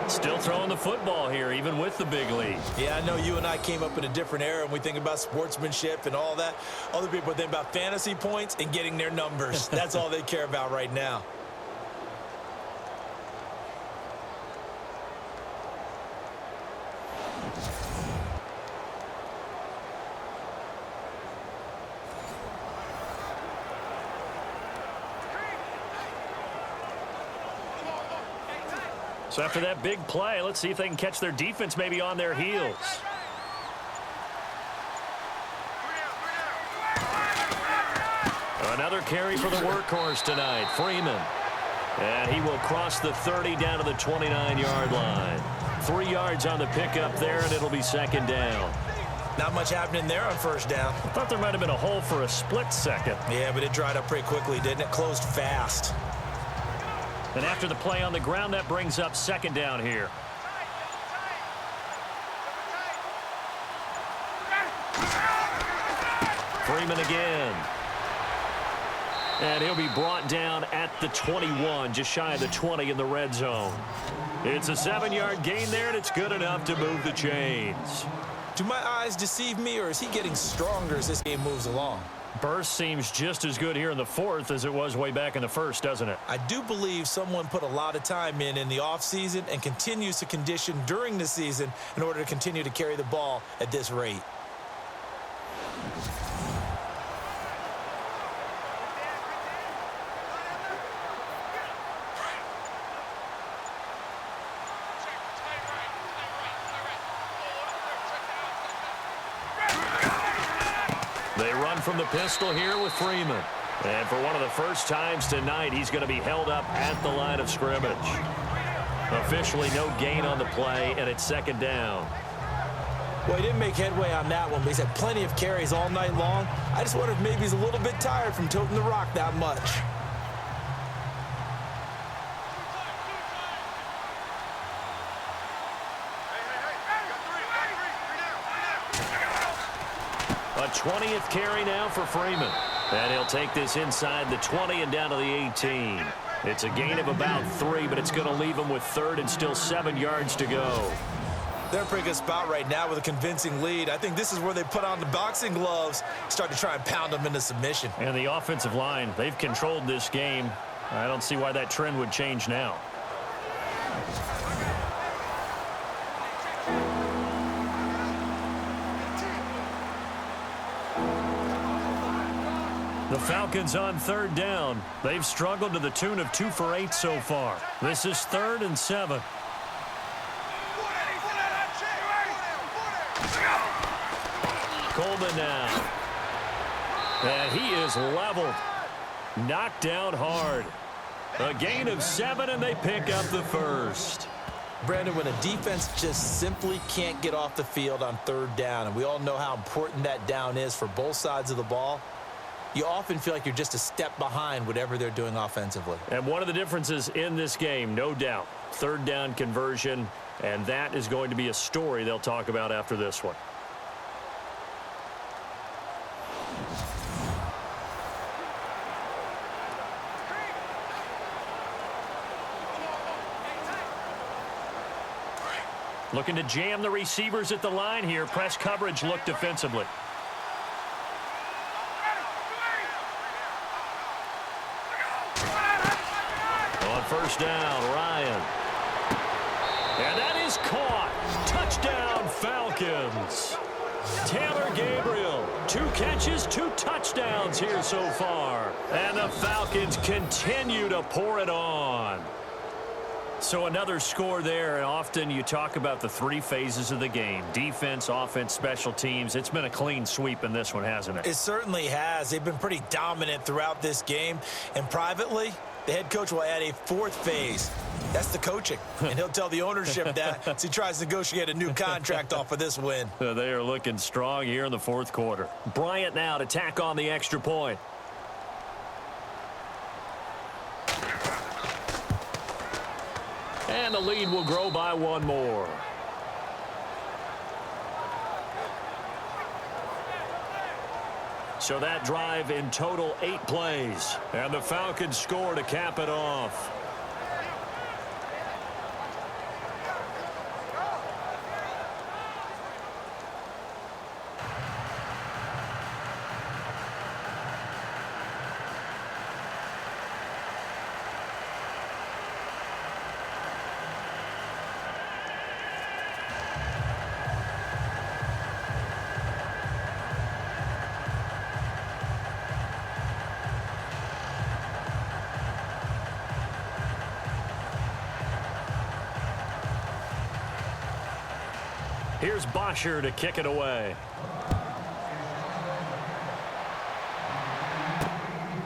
Still throwing the football here, even with the big lead. Yeah, I know you and I came up in a different era, and we think about sportsmanship and all that. Other people think about fantasy points and getting their numbers. That's all they care about right now. So after that big play, let's see if they can catch their defense maybe on their heels. Another carry for the workhorse tonight, Freeman. And he will cross the 30 down to the 29-yard line. 3 yards on the pickup there, and it'll be 2nd down. Not much happening there on 1st down. I thought there might have been a hole for a split second. Yeah, but it dried up pretty quickly, didn't it? Closed fast. And after the play on the ground, that brings up 2nd down here. Freeman again. And he'll be brought down at the 21, just shy of the 20 in the red zone. It's a 7-yard gain there, and it's good enough to move the chains. Do my eyes deceive me, or is he getting stronger as this game moves along? Burst seems just as good here in the 4th as it was way back in the 1st, doesn't it? I do believe someone put a lot of time in the offseason and continues to condition during the season in order to continue to carry the ball at this rate. They run from the pistol here with Freeman. And for one of the first times tonight, he's going to be held up at the line of scrimmage. Officially no gain on the play, and it's 2nd down. Well, he didn't make headway on that one, but he's had plenty of carries all night long. I just wonder if maybe he's a little bit tired from toting the rock that much. A 20th carry now for Freeman. And he'll take this inside the 20 and down to the 18. It's a gain of about 3, but it's going to leave him with 3rd and still 7 yards to go. They're in a pretty good spot right now with a convincing lead. I think this is where they put on the boxing gloves, start to try and pound them into submission. And the offensive line, they've controlled this game. I don't see why that trend would change now. The Falcons on 3rd down. They've struggled to the tune of 2 for 8 so far. This is 3rd and 7. Coleman now. And he is leveled. Knocked down hard. A gain of 7, and they pick up the 1st. Brandon, when a defense just simply can't get off the field on 3rd down, and we all know how important that down is for both sides of the ball, you often feel like you're just a step behind whatever they're doing offensively. And one of the differences in this game, no doubt, 3rd down conversion, and that is going to be a story they'll talk about after this one. Looking to jam the receivers at the line here. Press coverage look defensively. On 1st down, Ryan. And that is caught. Touchdown, Falcons. Taylor Gabriel, 2 catches, 2 touchdowns here so far. And the Falcons continue to pour it on. So another score there, and often you talk about the 3 phases of the game. Defense, offense, special teams. It's been a clean sweep in this one, hasn't it? It certainly has. They've been pretty dominant throughout this game. And privately, the head coach will add a 4th phase. That's the coaching. And he'll tell the ownership that as he tries to negotiate a new contract off of this win. They are looking strong here in the 4th quarter. Bryant now to tack on the extra point. And the lead will grow by 1 more. So that drive in total 8 plays. And the Falcons score to cap it off. Here's Bosher to kick it away.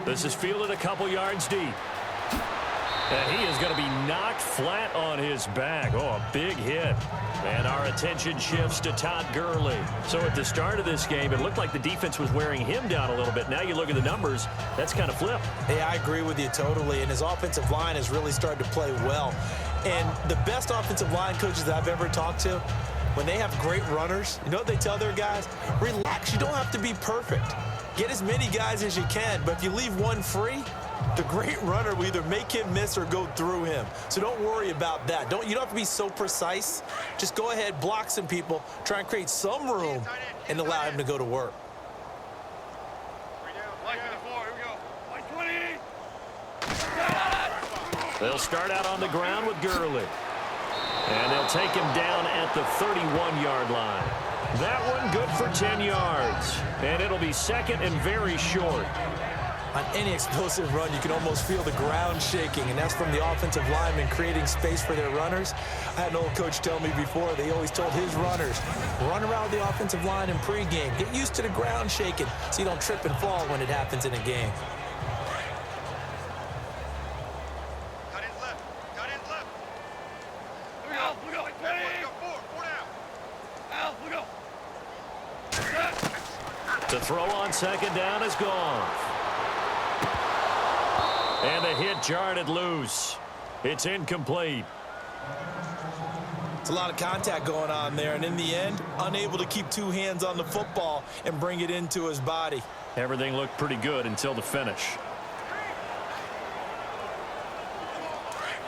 This is fielded a couple yards deep. And he is going to be knocked flat on his back. Oh, a big hit. And our attention shifts to Todd Gurley. So at the start of this game, it looked like the defense was wearing him down a little bit. Now you look at the numbers, that's kind of flipped. Hey, I agree with you totally. And his offensive line has really started to play well. And the best offensive line coaches that I've ever talked to, when they have great runners, you know what they tell their guys? Relax. You don't have to be perfect. Get as many guys as you can. But if you leave one free, the great runner will either make him miss or go through him. So don't worry about that. You don't have to be so precise. Just go ahead, block some people, try and create some room, and allow him to go to work. They'll start out on the ground with Gurley. And they'll take him down at the 31-yard line. That one good for 10 yards. And it'll be second and very short. On any explosive run, you can almost feel the ground shaking, and that's from the offensive linemen creating space for their runners. I had an old coach tell me before, they always told his runners, run around the offensive line in pregame. Get used to the ground shaking so you don't trip and fall when it happens in a game. To throw on second down is gone. And the hit jarred it loose. It's incomplete. It's a lot of contact going on there, and in the end, unable to keep two hands on the football and bring it into his body. Everything looked pretty good until the finish.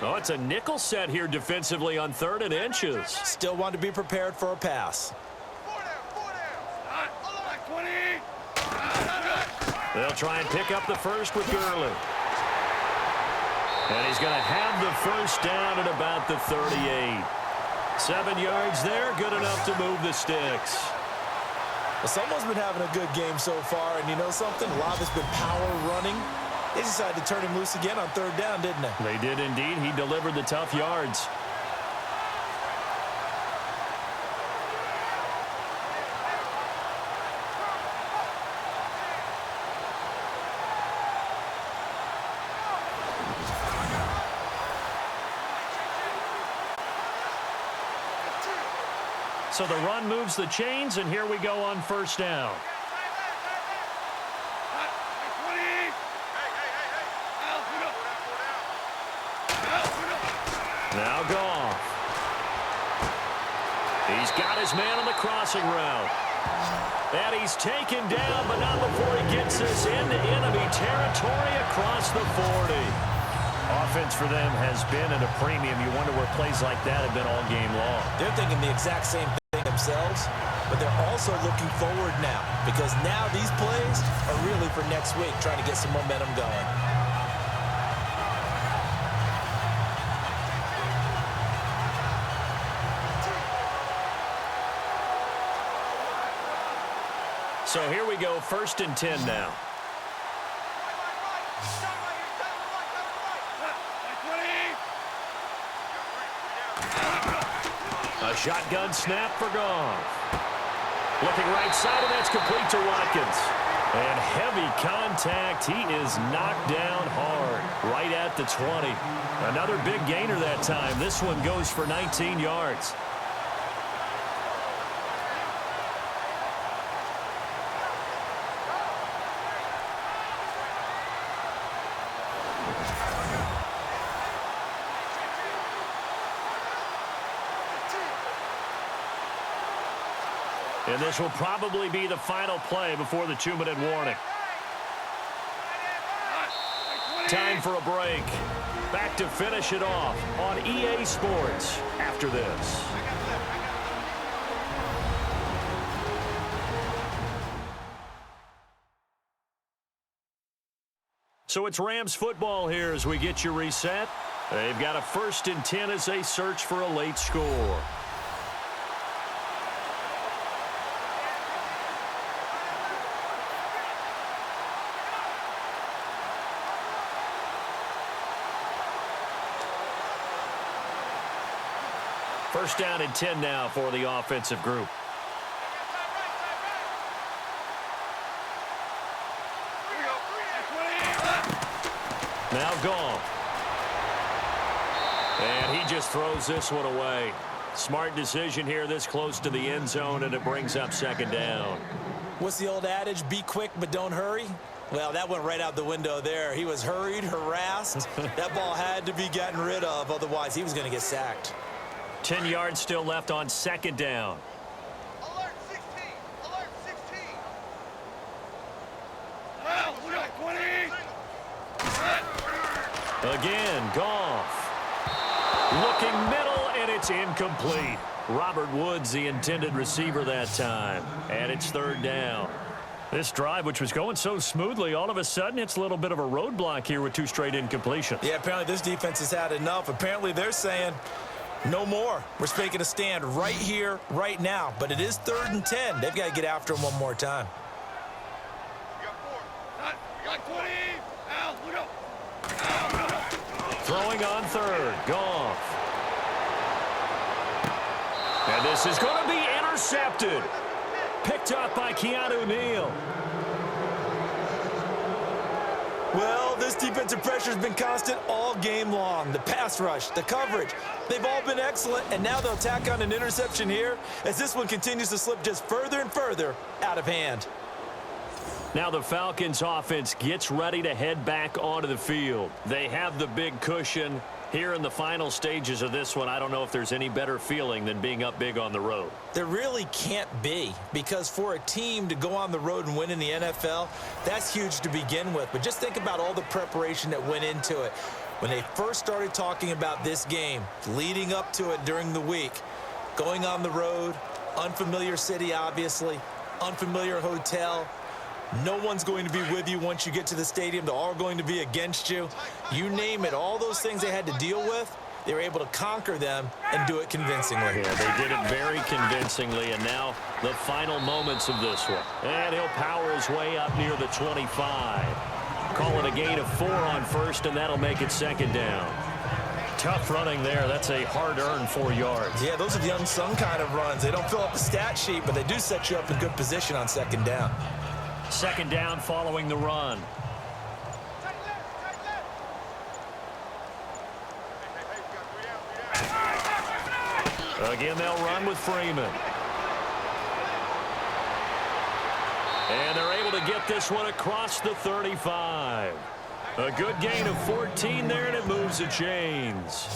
Oh, it's a nickel set here defensively on 3rd and inches. Still want to be prepared for a pass. They'll try and pick up the first with Gurley. And he's going to have the first down at about the 38. 7 yards there, good enough to move the sticks. Well, someone's been having a good game so far, and you know something? A lot of it's been power running. They decided to turn him loose again on 3rd down, didn't they? They did indeed. He delivered the tough yards. So the run moves the chains, and here we go on 1st down. Now Goff. He's got his man on the crossing route. And he's taken down, but not before he gets us into enemy territory across the 40. Offense for them has been at a premium. You wonder where plays like that have been all game long. They're thinking the exact same thing themselves, but they're also looking forward now, because now these plays are really for next week, trying to get some momentum going. So here we go, 1st and 10 now. A shotgun snap for Goff. Looking right side, and that's complete to Watkins. And heavy contact. He is knocked down hard, right at the 20. Another big gainer that time. This one goes for 19 yards. And this will probably be the final play before the 2-minute warning. Time for a break. Back to finish it off on EA Sports after this. So it's Rams football here as we get you reset. They've got a 1st and 10 as they search for a late score. First down and 10 now for the offensive group. Now Goff. And he just throws this one away. Smart decision here this close to the end zone, and it brings up 2nd down. What's the old adage? Be quick, but don't hurry. Well, that went right out the window there. He was hurried, harassed. That ball had to be gotten rid of, otherwise he was going to get sacked. 10 yards still left on 2nd down. Alert 16! Alert 16! Again, Goff. Looking middle, and it's incomplete. Robert Woods, the intended receiver that time. And it's 3rd down. This drive, which was going so smoothly, all of a sudden it's a little bit of a roadblock here with 2 straight incompletions. Yeah, apparently this defense has had enough. Apparently they're saying, no more. We're making a stand right here, right now. But it is 3rd and 10. They've got to get after him one more time. You got 4. You got 20. Al, look up. Throwing on 3rd. Goff. And this is going to be intercepted. Picked up by Keanu Neal. Well, this defensive pressure has been constant all game long. The pass rush, the coverage, they've all been excellent, and now they'll tack on an interception here as this one continues to slip just further and further out of hand. Now the Falcons offense gets ready to head back onto the field. They have the big cushion. Here in the final stages of this one, I don't know if there's any better feeling than being up big on the road. There really can't be, because for a team to go on the road and win in the NFL, that's huge to begin with. But just think about all the preparation that went into it. When they first started talking about this game, leading up to it during the week, going on the road, unfamiliar city, obviously, unfamiliar hotel. No one's going to be with you once you get to the stadium. They're all going to be against you. You name it, all those things they had to deal with, they were able to conquer them and do it convincingly. Yeah, they did it very convincingly, and now the final moments of this one. And he'll power his way up near the 25. Call it a gain of 4 on first, and that'll make it second down. Tough running there. That's a hard-earned 4 yards. Yeah, those are the unsung kind of runs. They don't fill up the stat sheet, but they do set you up in good position on second down. Second down following the run. Again, they'll run with Freeman. And they're able to get this one across the 35. A good gain of 14 there, and it moves the chains.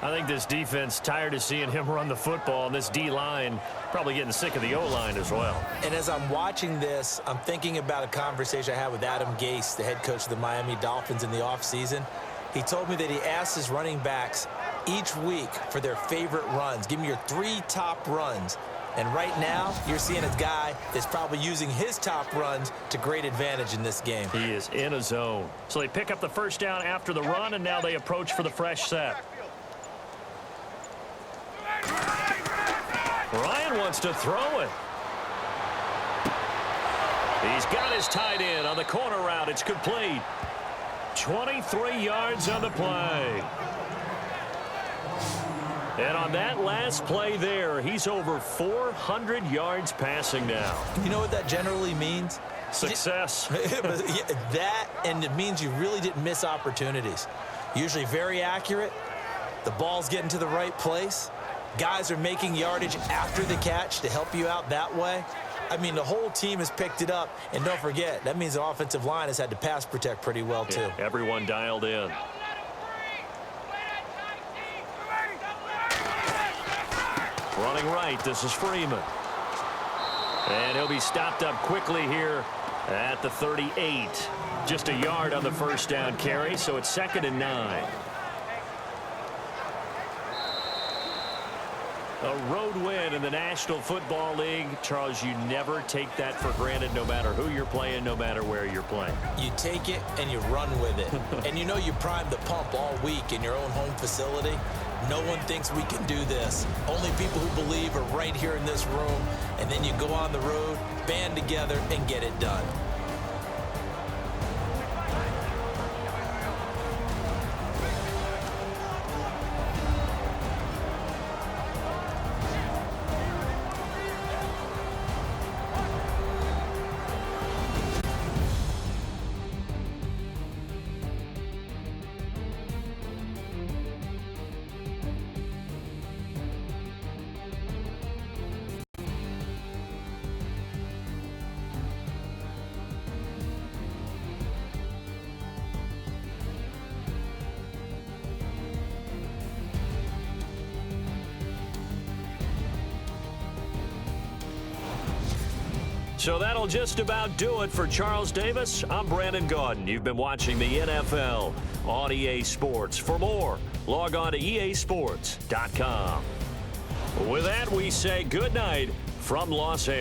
I think this defense tired of seeing him run the football, and this D-line probably getting sick of the O-line as well. And as I'm watching this, I'm thinking about a conversation I had with Adam Gase, the head coach of the Miami Dolphins in the offseason. He told me that he asked his running backs each week for their favorite runs. Give me your 3 top runs. And right now, you're seeing a guy that's probably using his top runs to great advantage in this game. He is in a zone. So they pick up the first down after the run, and now they approach for the fresh set. Ryan wants to throw it. He's got his tight end on the corner route. It's complete. 23 yards on the play. And on that last play there, he's over 400 yards passing now. You know what that generally means? Success. That, and it means you really didn't miss opportunities. Usually very accurate. The ball's getting to the right place. Guys are making yardage after the catch to help you out that way. I mean, the whole team has picked it up. And don't forget, that means the offensive line has had to pass protect pretty well, too. Yeah, everyone dialed in. Running right, this is Freeman. And he'll be stopped up quickly here at the 38. Just a yard on the first down carry, so it's 2nd and 9. A road win in the National Football League. Charles, you never take that for granted, no matter who you're playing, no matter where you're playing. You take it and you run with it. And you know you primed the pump all week in your own home facility. No one thinks we can do this. Only people who believe are right here in this room. And then you go on the road, band together, and get it done. So that'll just about do it for Charles Davis. I'm Brandon Gaudin. You've been watching the NFL on EA Sports. For more, log on to easports.com. With that, we say good night from Los Angeles.